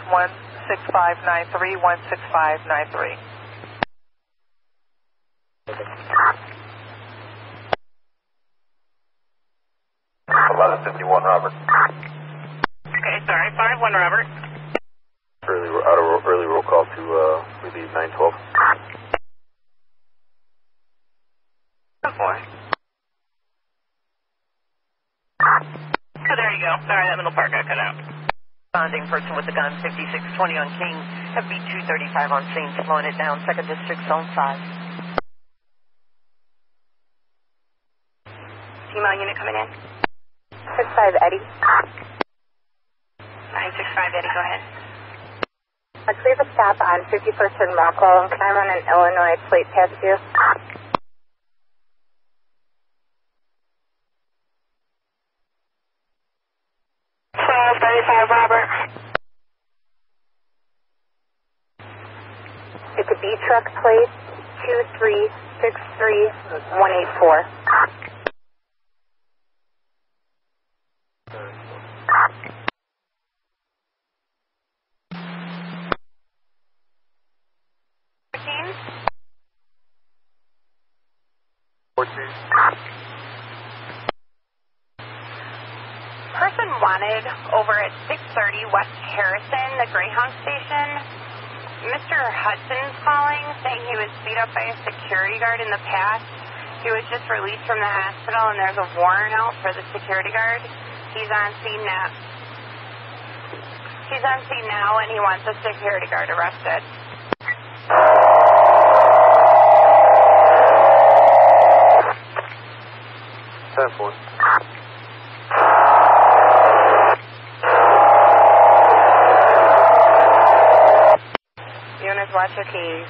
16593, 16593. 1151 Robert. Okay, sorry. 5-1 Robert. Early roll call to relieve 912. 4. So there you go. Sorry, that middle part got cut out. Responding person with the gun, 5620 on King. FB235 on scene, slowing it down, 2nd District, Zone 5. Female unit coming in. 65 Eddie. 965 Eddie, go ahead. Let's leave a stop on 51st and Rockwell. Can I run an Illinois plate past you? 1235 Robert. truck plate 2363184. Person wanted over at 630 West Harrison, the Greyhound station. Mr. Hudson's calling, saying he was beat up by a security guard in the past. He was just released from the hospital, and there's a warrant out for the security guard. He's on scene now. He's on scene now, and he wants the security guard arrested. Units, watch your keys.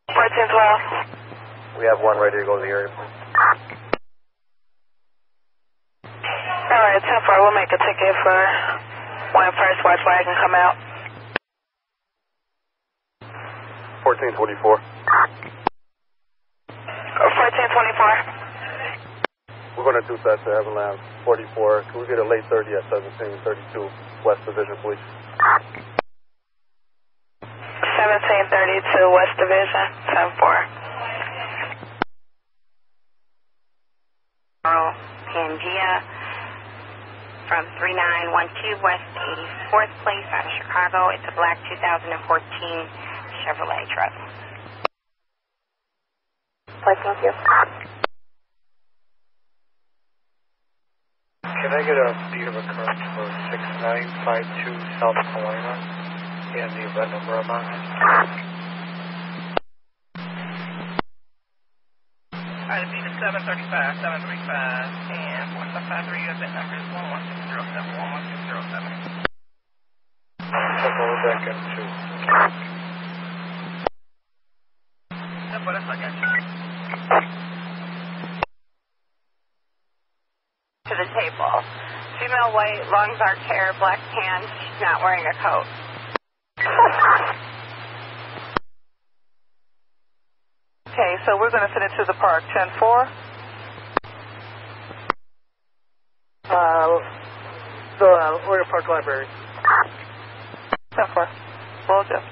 1412. We have one ready to go to the area. Alright, 10-4, we'll make a ticket for when first watch wagon come out. 1424. 1424. We're going to do that to Avalanche 44. Can we get a late 30 at 1732 West Division, please? 1732 West Division, 10-4. Pangea from 3912 West 84th Place out of Chicago. It's a black 2014 Chevrolet truck. Thank you. Can I get a speed of occurrence for 6952 South Carolina and the event number I'm on? Alright, the beat is 735, 735, and 4753, event number is 11607, 11607. So go back into. That's what I got you. To the table. Female white, long dark hair, black tan. She's not wearing a coat. Okay, so we're going to send it to the park. 10-4. Warrior Park Library. 10-4. Roll Jeff.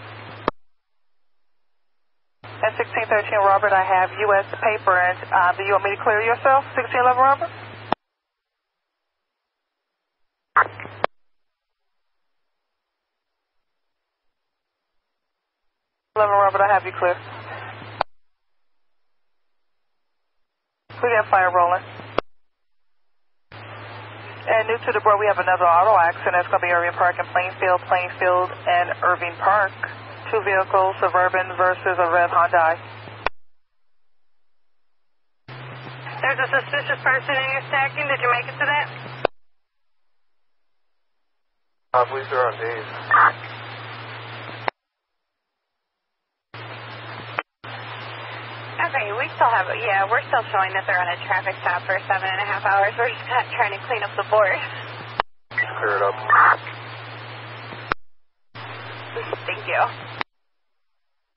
At 1613 Robert, I have U.S. paper. And do you want me to clear yourself? 1611 Robert? 11 Robert, I have you clear. We got fire rolling. And new to the board, we have another auto accident. It's going to be Irving Park and Plainfield, and Irving Park. Two vehicles, Suburban versus a red Hyundai. There's a suspicious person in your stacking. Did you make it to that? I believe they're on days. Okay, we still have, we're still showing that they're on a traffic stop for 7.5 hours. We're just not trying to clean up the board. Clear it up. Thank you.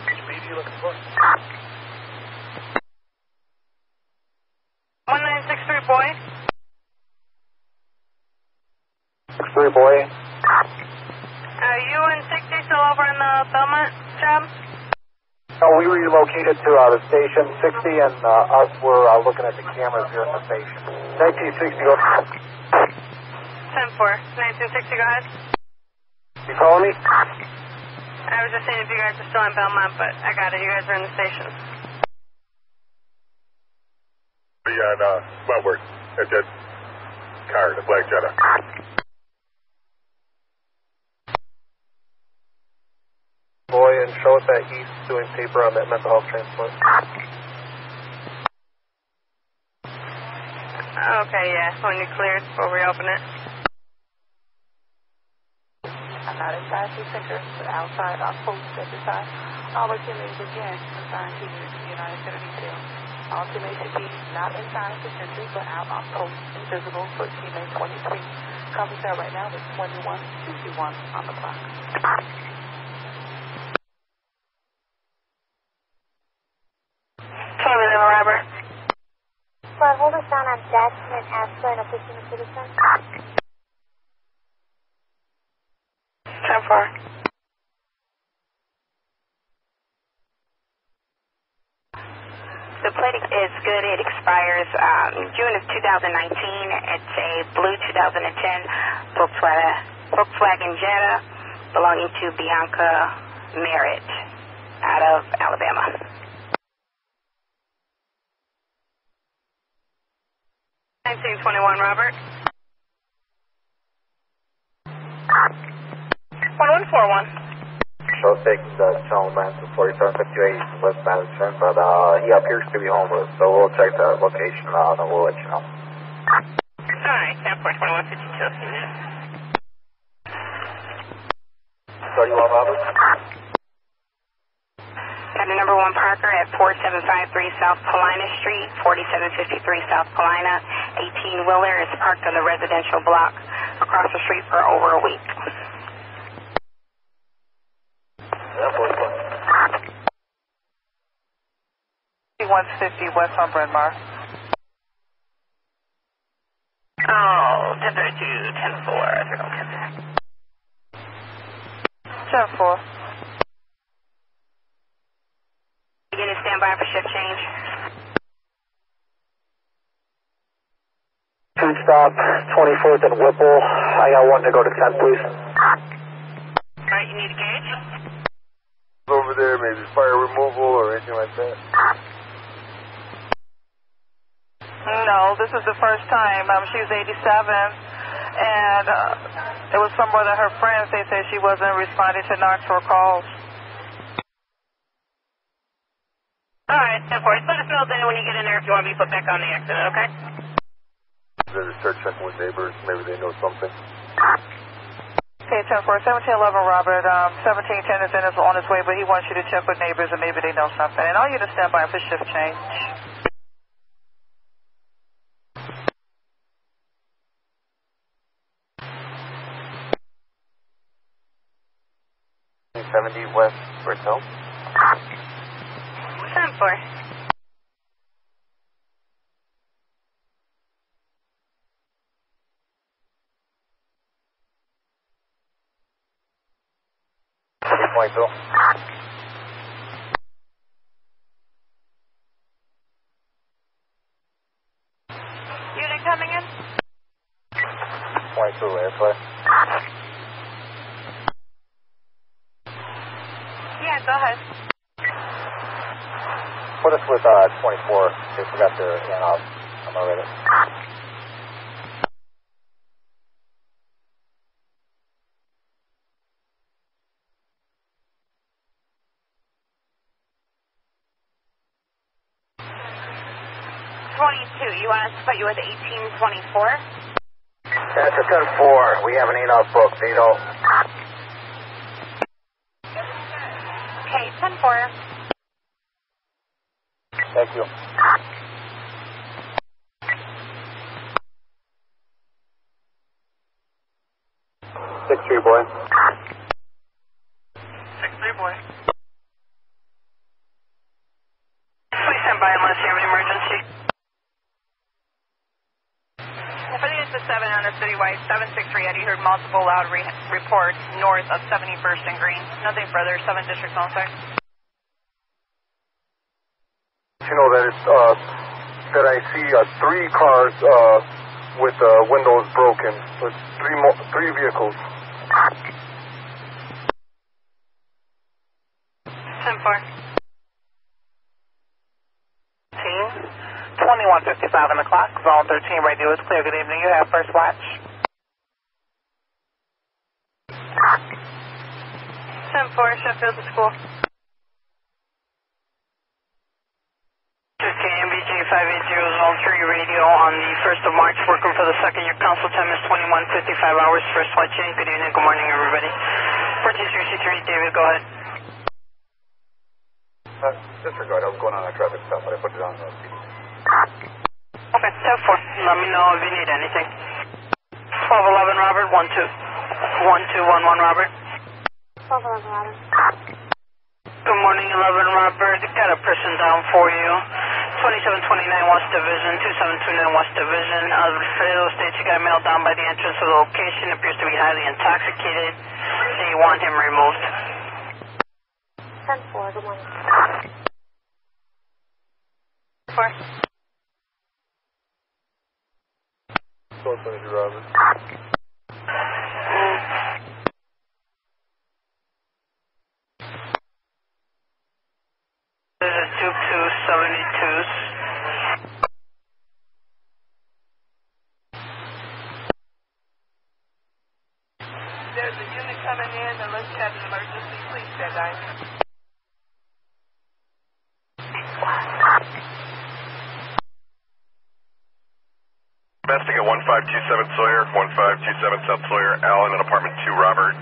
Which speed are you looking for? 1963 boy. 63 boy. Are you and 60 still over in the Belmont job? No, we relocated to the station 60, and us were looking at the cameras here in the station. 1960, go. 10-4. 1960, go ahead. You calling me? I was just saying if you guys are still in Belmont, but I got it. You guys are in the station. Be on Wentworth at that car, the black Jetta. Boy, and show us that he's doing paper on that mental health transport. Okay, yeah. When you cleared, we'll reopen it. I'm not inside the center, but outside our post at the time. All our teammates again assigned to the United Center detail. All teammates should be not inside the center, but out on post, invisible for teammate 23. Coverage right now is 21:51 on the clock. Robert. Squad, hold us down on Jackson and Ashland, official citizen. 10-4. The plate is good. It expires June of 2019. It's a blue 2010 Volkswagen Jetta belonging to Bianca Merritt out of Alabama. 1921, Robert. 1141. Show 6, gentleman, 4758 West Madison, but he appears to be homeless, so we'll check the location out and we'll let you know. Alright, 10-4, 2152. 31, Robert. Got a number 1 Parker at 4753 South Paulina Street, 4753 South Paulina. 18-wheeler is parked on the residential block across the street for over a week. 150 West on Bryn Mawr. Oh, 1032, 10-4. 10-4. Begin to stand by for shift change. Food stop, 24th and Whipple. I got one to go to 10, please. Alright, you need a gauge? Over there, maybe fire removal or anything like that? No, this is the first time. She was 87, and it was somewhere that her friends, they said she wasn't responding to Knoxville calls. Alright, 10-4. Let us know then when you get in there if you want to be put back on the accident, okay? Better start checking with neighbors. Maybe they know something. Okay, 10-4, 1711 Robert. 1710 is on his way, but he wants you to check with neighbors and maybe they know something. And all you to stand by for shift change. 70 West Bertel. 10-4. Point two. Unit coming in? Point two, airplay. Yeah, go ahead. Put us with 24. They forgot their in out. I'm already. You want us to put you with 1824? That's a 10-4. We have an 8-out book, Vito. Okay, 10-4. Thank you. 6-3, boy. 6-3, boy. Please stand by unless you have an emergency. For the ISA 7 on the citywide 763 Eddie heard multiple loud reports north of 71st and Green. Nothing further. 7 districts on site. You know that it's that I see 3 cars with windows broken. With three vehicles. 10-4. 2155 on the clock. Zone 13 radio is clear. Good evening. You have first watch. 10-4, Sheffield to school. KMBJ 580 Zone 3 radio on the 1st of March, working for the second year. Council time is 21:55 hours. First watch in. Good evening. Good morning, everybody. 1463 David, go ahead. Disregard. I was going on a traffic stop, but I put it on the CD. Okay, 10-4. Let me know if you need anything. 1211 Robert, 1211 Robert. 1211 Robert. Good morning, 11 Robert. Got a person down for you. 2729 West Division, 2729 West Division. Fredo states you got mailed down by the entrance of the location. Appears to be highly intoxicated. So you want him removed. 10-4, good morning. 4. 1222 Robert. This is 2272s. There's a unit coming in unless you have an emergency. Please stand by. Domestic at 1527 Sawyer, 1527 South Sawyer, Allen in apartment 2, Robert.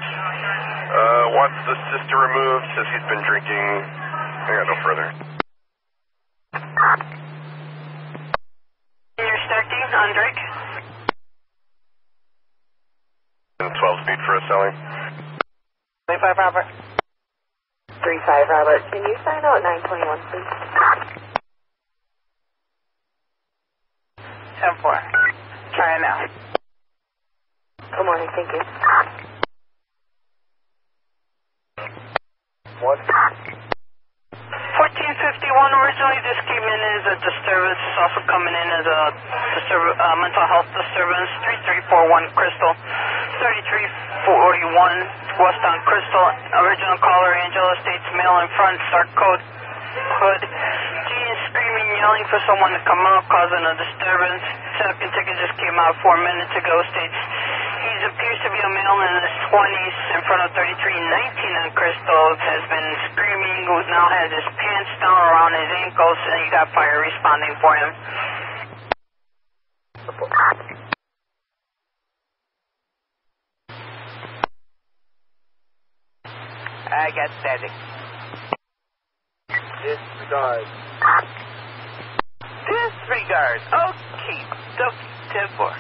Wants the sister removed, says he's been drinking. I got no further. You're starting on Drake. 12 speed for us, Sally. 25 Robert. 35 Robert. Can you sign out 921, please? 10-4. Try it now. Good morning, thank you. 1451, originally this came in as a disturbance. It's also coming in as a mental health disturbance. 3341 Crystal. 3341 West on Crystal. Original caller, Angela states male in front, start code hood. Gene is screaming, yelling for someone to come out, causing a disturbance. Second ticket just came out 4 minutes ago, states he appears to be a male in his 20s in front of 3319 on Crystal. Has been screaming, who now has his pants down around his ankles, and you got fire responding for him. I got static. Disregard. Disregard. Okay, dokie. 10-4.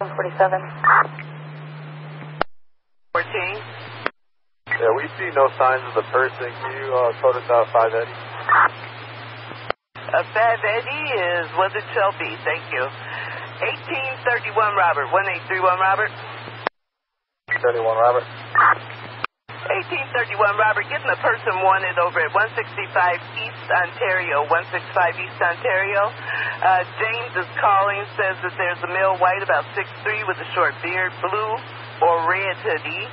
$47. 14. Yeah, we see no signs of the person. Can you code us out 580? 580 is what it shall be. Thank you. 1831 Robert. 1831 Robert. 31 Robert. 1831 Robert. Getting the person wanted over at 165 East Ontario. 165 East Ontario. James is calling, says that there's a male white about 6'3" with a short beard, blue or red hoodie.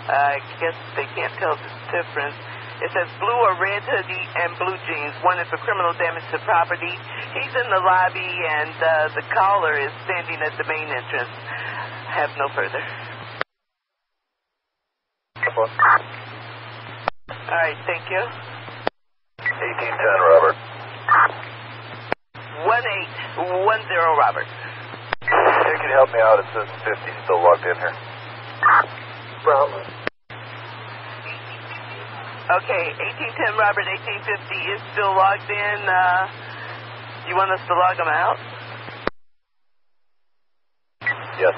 I guess they can't tell the difference. It says blue or red hoodie and blue jeans, wanted for criminal damage to property. He's in the lobby, and the caller is standing at the main entrance. Have no further. All right, thank you. 1810 Robert. 1810 Robert. Hey, can you help me out? It says 50 still logged in here. Brown. Okay, 1810 Robert, 1850 is still logged in. You want us to log him out? Yes.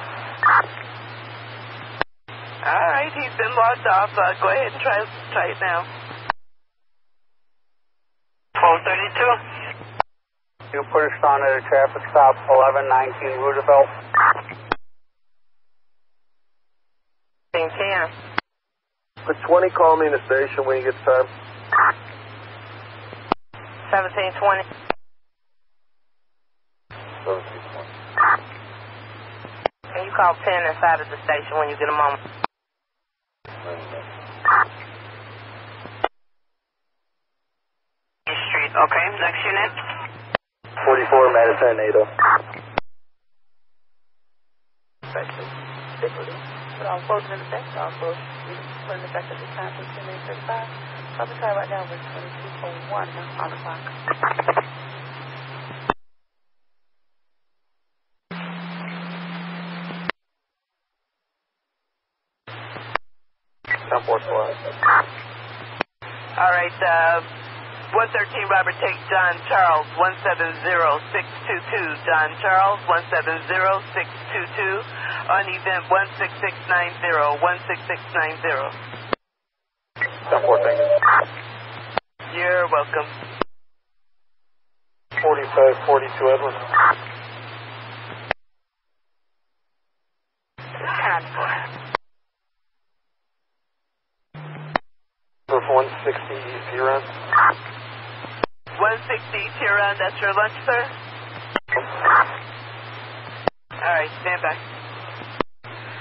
All right, he's been logged off. Go ahead and try it now. 1232. You put us on at a traffic stop, 1119 Roosevelt. 10. Could 20 call me in the station when you get time? 1720. 1720. Can you call 10 inside of the station when you get a moment? Street, okay. Next unit. 44 Madison, Ada. But all closing in effect, all closed. Put in effect at this time for 10:35. I'll be trying right now with 22:01 on the clock. 10-4 squad. All right, 113 Robert, take John Charles, 170622. John Charles, 170622 on event 16690, 16690. 10-4, thank you. You're welcome. 4542 Edward. Number 160 East Huron. 160 East Huron, that's your lunch, sir? All right, stand by.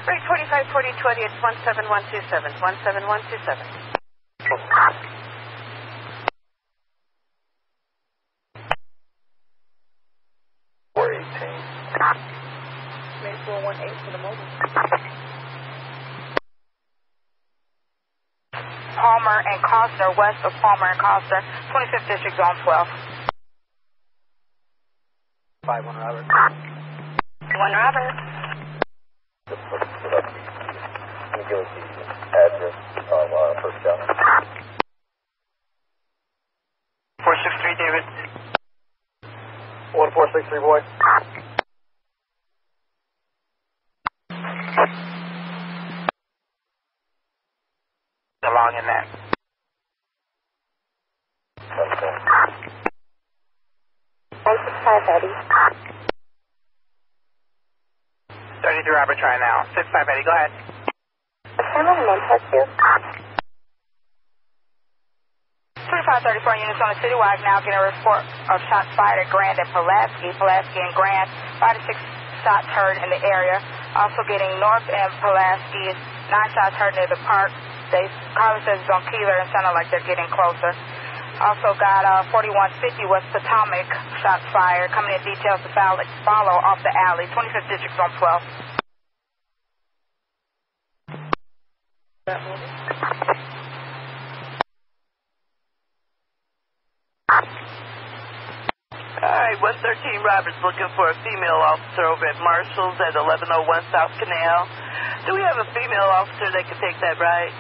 Right, 254020, it's 17127, 17127. 418 for the mobile. Palmer and Costner, west of Palmer and Costner, 25th District, Zone 12. 5-1 Robert. 1 Robert. Can you give us the address of First County? 463 David. 1463 boy. Along in that. 165 Eddie. 33 Robert, try now. 65 Eddie, go ahead. Is someone in touch you? 2534 units on the citywide now getting a report of shots fired at Grand and Pulaski. Pulaski and Grand, 5 to 6 shots heard in the area. Also getting north and Pulaski, 9 shots heard near the park. Carla says it's on Keeler and sounded like they're getting closer. Also got 4150 West Potomac, shots fired. Coming in details to follow off the alley, 25th District, Zone 12. All right, 113 Roberts looking for a female officer over at Marshall's at 1101 South Canal. Do we have a female officer that can take that ride?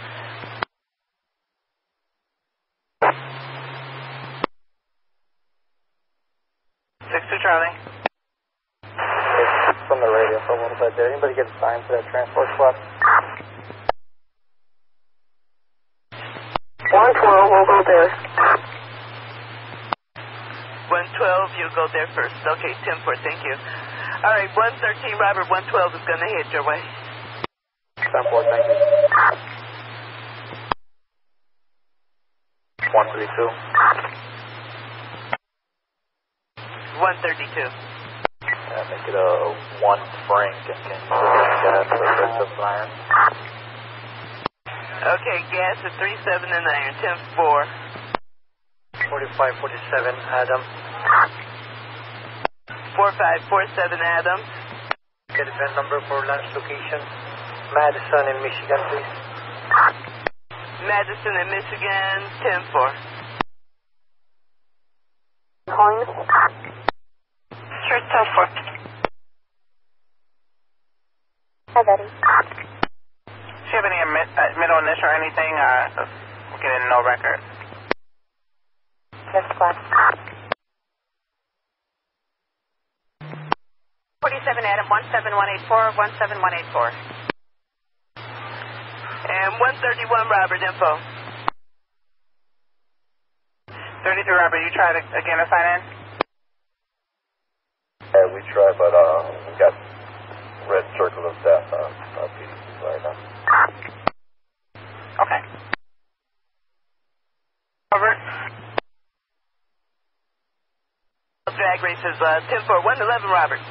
62 Charlie. From the radio for a little bit. Did anybody get assigned to that transport squad? 112, we'll go there. 112, you'll go there first. Okay, 10-4, thank you. All right, 113 Robert, 112 is going to hit your way. 10-4, thank you. 132. 132. Make it a 1 Frank and can you gas for the iron? Okay, gas at 37 and iron, 10-4. 4547 Adam. 4547 Adam. Get the number for lunch location. Madison in Michigan, please. Madison in Michigan, 10-4. Calling? Sure, 10-4. Hi, Betty. Do you have any middle initial or anything? We're getting no record. Yes, squad. 47 Adam, 17184, 17184. And 131 Robert, info. 33 Robert, you tried again to sign in? Yeah, we tried, but we got red circle of death on PDC right now. Okay. Over. Drag races, 10-4, 111 Robert.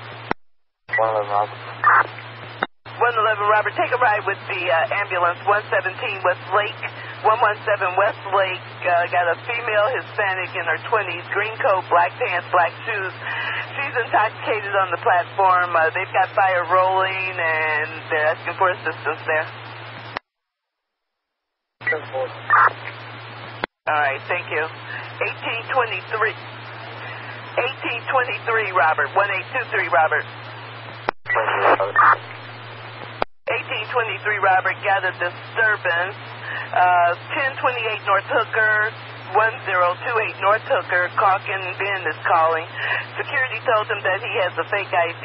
111 Robert. 111 Robert, take a ride with the ambulance, 117 West Lake, 117 West Lake. Got a female Hispanic in her 20s, green coat, black pants, black shoes. She's intoxicated on the platform. They've got fire rolling, and they're asking for assistance there. All right, thank you. 1823 Robert, 1823 Robert. 1823 Robert, got a disturbance 1028 North Hooker, 1028 North Hooker, Calkin Ben is calling. Security told him that he has a fake ID.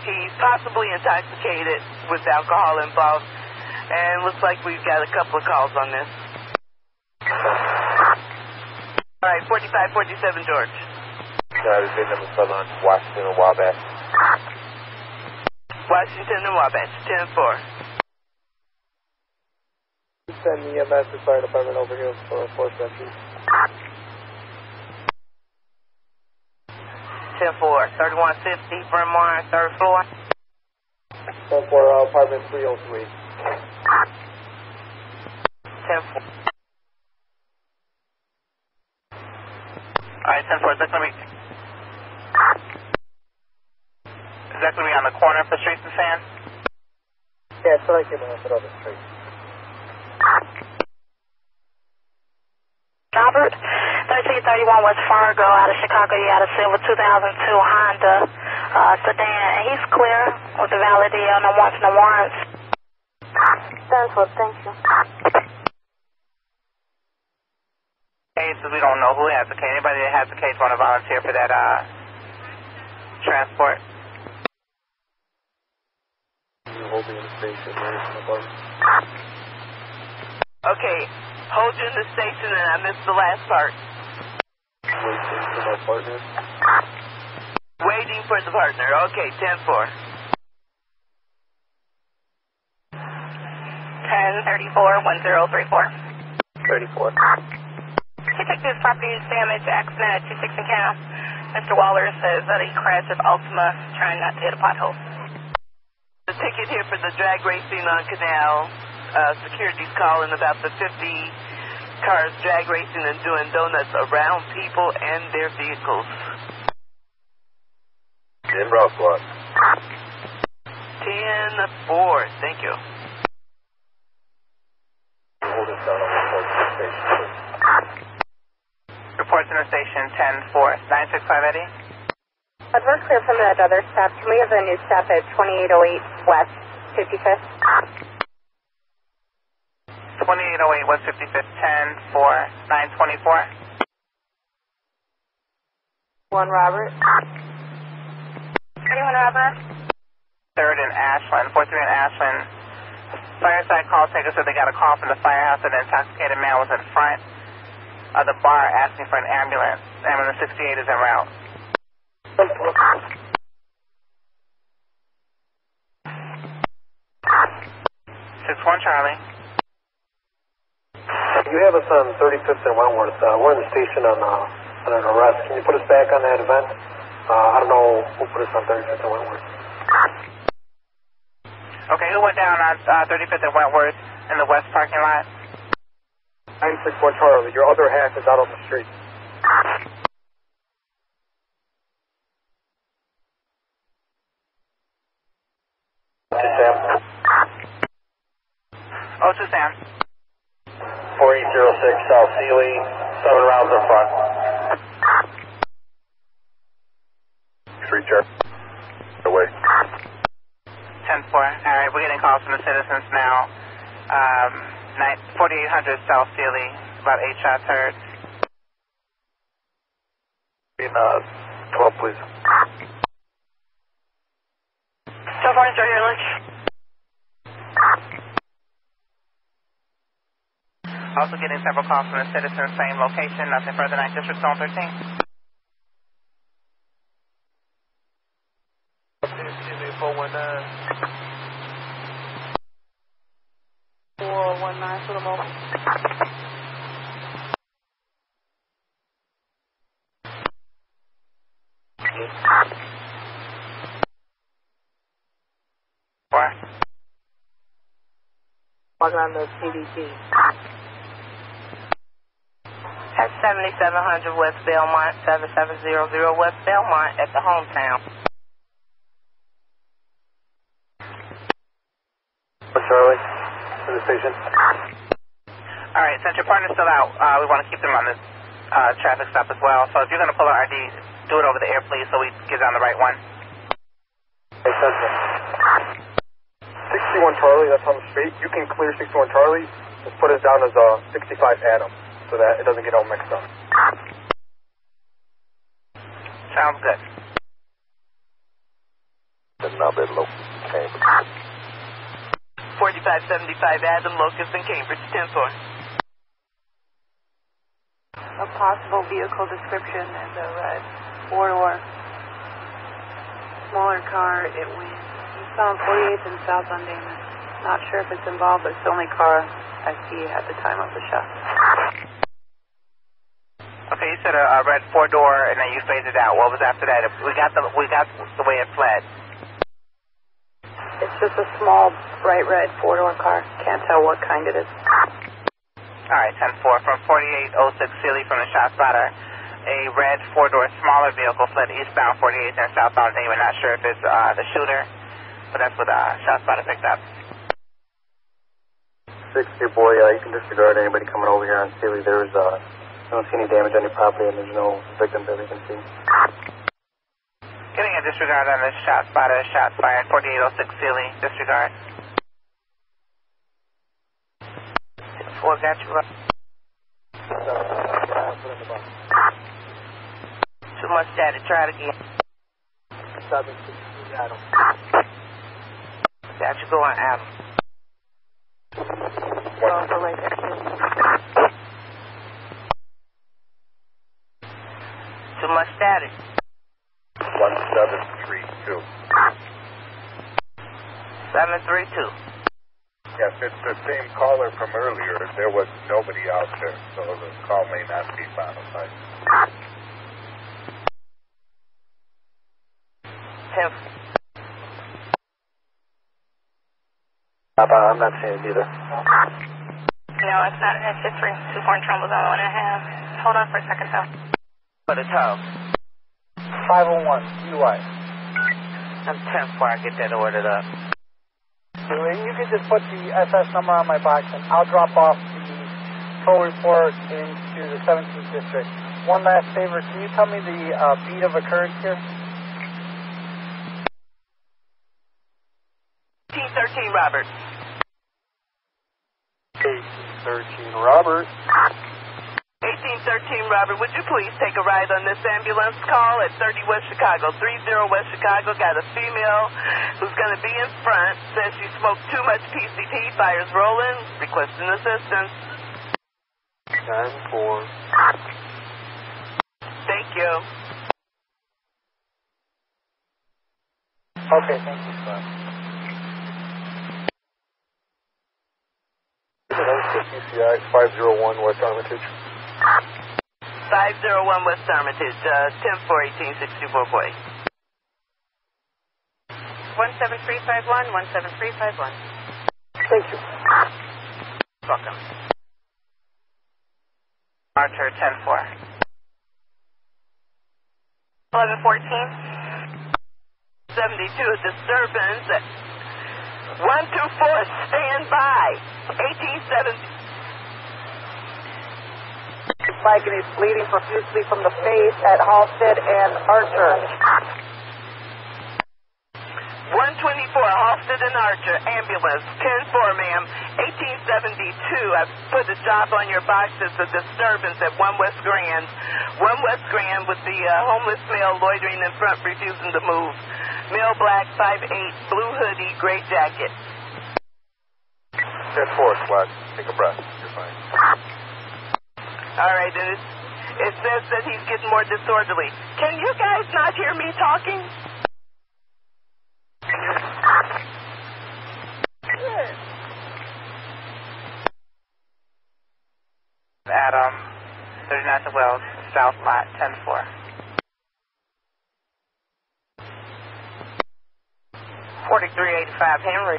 He's possibly intoxicated with alcohol involved. And looks like we've got a couple of calls on this. All right, 4547 George. Is it number 7 on Washington and Wabash? Washington and Wabash, 10-4. Send the EMS fire department over here for a force entry. 10-4, 3150 Bremar, 3rd floor. 10-4, apartment 303. 10-4. Alright, 10-4, is that going to be on the corner of the street and San? Yeah, it's like in the middle of the street. Robert, 1331 West Fargo, out of Chicago. You got a silver 2002 Honda sedan, and he's clear with the valid DL, no wants, no warrants. That's what, thank you. Cases, we don't know who has the case. Anybody that has the case want to volunteer for that transport? You hold me in the station, Okay, hold you in the station, and I missed the last part. Waiting for my partner. Waiting for the partner. Okay, 10-4. 1034 1034. 34. Detective property damage accident at 26 and Count. Mr. Waller says that he crashed with Ultima, trying not to hit a pothole. The ticket here for the drag racing on Canal. Security's calling about the 50 cars drag racing and doing donuts around people and their vehicles. In Broward Squad. 10-4. Thank you. Hold us down on report to the station, please. Report to the station 10-4. 965 Eddie? We're clear from that other stop. Can we have a new stop at 2808 West 55th? 2808 West 55th, 10-4, 924. 1 Robert. 31 Robert. 3rd and Ashland, 43 and Ashland. Fireside call taker said they got a call from the firehouse that an intoxicated man was in front of the bar asking for an ambulance. Ambulance 68 is en route. 6-1 Charlie. You have us on 35th and Wentworth. We're in the station on an arrest. Can you put us back on that event? I don't know who put us on 35th and Wentworth. Okay, who went down on 35th and Wentworth in the west parking lot? 961 Charlie. Your other half is out on the street. Oh, to Sam. 4806 South Sealy, 7 rounds in front. Street check. Away. 10-4. Alright, we're getting calls from the citizens now. 4800 South Sealy, about 8 shots heard. In 12, please. So far, enjoy your lunch. Also getting several calls from the citizens, same location, nothing further, 9th District, Zone 13. Excuse me, 419. 419 for the moment. Walking on the CDT. At 7700 West Belmont, 7700 West Belmont at the hometown. Charlie, to the station. Alright, since your partner's still out, we want to keep them on this traffic stop as well. So if you're going to pull our ID, do it over the air, please, so we get on the right one. Hey, Central. 61 Charlie, that's on the street. You can clear 61 Charlie. Just put us down as 65 Adam so that it doesn't get all mixed up. Sounds good. The number local Cambridge. 4575 Adam, Locust in Cambridge, 10-4. A possible vehicle description is a red four-door, smaller car. It went east on 48th and south on Damon. Not sure if it's involved, but it's the only car I see at the time of the shot. Okay, you said a red four-door, and then you phased it out. What was after that? We got the way it fled. It's just a small, bright red four-door car. Can't tell what kind it is. All right, 10-4 from 4806 Sealy from the shot spotter. A red four-door smaller vehicle fled eastbound 48th and southbound Damon. Not sure if it's the shooter, but that's what shot spotter picked up. 60 boy, you can disregard anybody coming over here on Sealy. There's I don't see any damage on your property, and there's no victims that we can see. Getting a disregard on this shot spotter. Shot fired 4806 Sealy. Disregard. 4 got you up. Too much data. Try it again. 762 Adam. Got you going, Adam. Too much static. 1732. 732. Yes, it's the same caller from earlier. There was nobody out there, so the call may not be finalized. 10. I'm not seeing it either. No, it's not. It's just for 2 horn trumbles on 1.5. Hold on for a second, though. For the tow. 501 UI. I'm 10-4. I get that ordered up. You can just put the SS number on my box, and I'll drop off the tow report into the 17th district. One last favor, can you tell me the beat of occurrence here? 1813 Robert. 1813 Robert. 1813 Robert, would you please take a ride on this ambulance call at 30 West Chicago? 30 West Chicago, got a female who's going to be in front, says she smoked too much PCP, fire's rolling, requesting assistance. 10-4. Thank you. Okay, thank you, sir. CCI 501 West Armitage. 501 West Armitage, 10-4, 1864 boy. 17351, 17351. Thank you. Welcome. Archer 10-4. 1114. 72 disturbance at 124, stand by. 1870. Spike, and he's bleeding profusely from the face at Halstead and Archer. 124, Halstead and Archer, ambulance, 10-4, ma'am, 1872. I put a job on your box as a disturbance at 1 West Grand. 1 West Grand with the homeless male loitering in front, refusing to move. Male black, 5'8", blue hoodie, gray jacket. 10-4, squad. Take a breath. You're fine. All right, and it says that he's getting more disorderly. Can you guys not hear me talking? Adam, 39 Wells, South Lot, 10-4. 4385 Henry.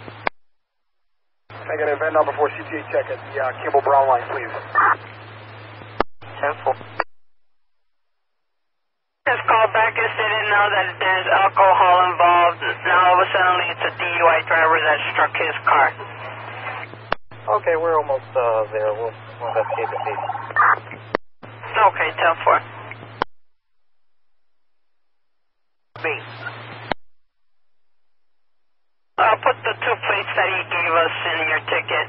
Can I get an event number for CTA check at the Kimball Brown line, please? 10-4. Just called back and said didn't know that there's alcohol involved. Now all of a sudden it's a DUI driver that struck his car. Okay, we're almost there. We'll investigate the case. Okay, 10-4. B. I'll put the 2 plates that he gave us in your ticket.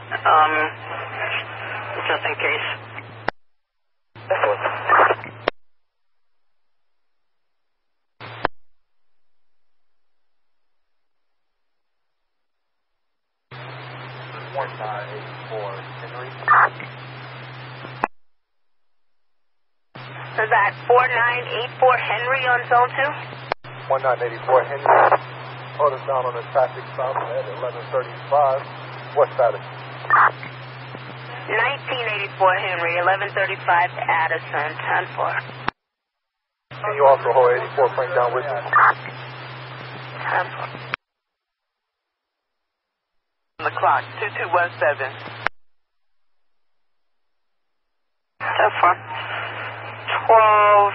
just in case. Is that 4984 Henry on zone 2? 1984 Henry. Hold us down on the traffic stop at 1135. What's status? 1984 Henry, 1135 to Addison, 10-4. Can you also hold 84 Frank down with me? 10-4. The clock, 2217. 10-4. 12.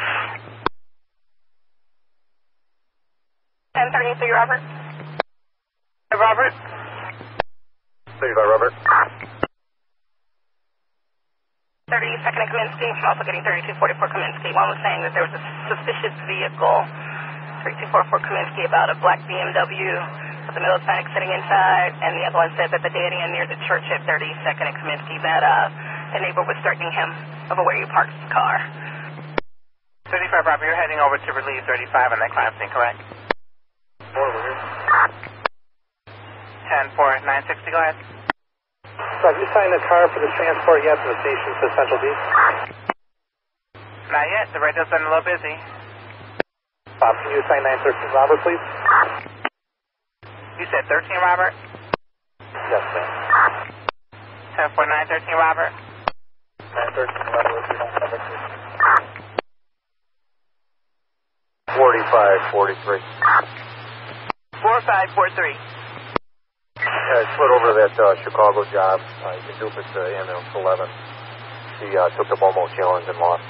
1033, Robert. Robert? Please, Robert. 32nd and Kaminsky. I'm also getting 3244 Kaminsky. One was saying that there was a suspicious vehicle, 3244 Kaminsky, about a black BMW with the military sitting inside, and the other one said that the day near the church at 32nd and Kaminsky that the neighbor was threatening him over where he parked his car. 35, Robert, you're heading over to relieve 35 on that crime scene, correct? 10-4, 960, go ahead. So have you signed the car for the transport yet from the station to Central D? Not yet. The radio's been a little busy. Bob, can you sign 913 Robert, please? You said 13, Robert? Yes, ma'am. 10-4, 913, Robert? 913 Robert. 4543. 4543. Split over to that Chicago job. You can do it to ambulance 11. She took the Momo challenge and lost.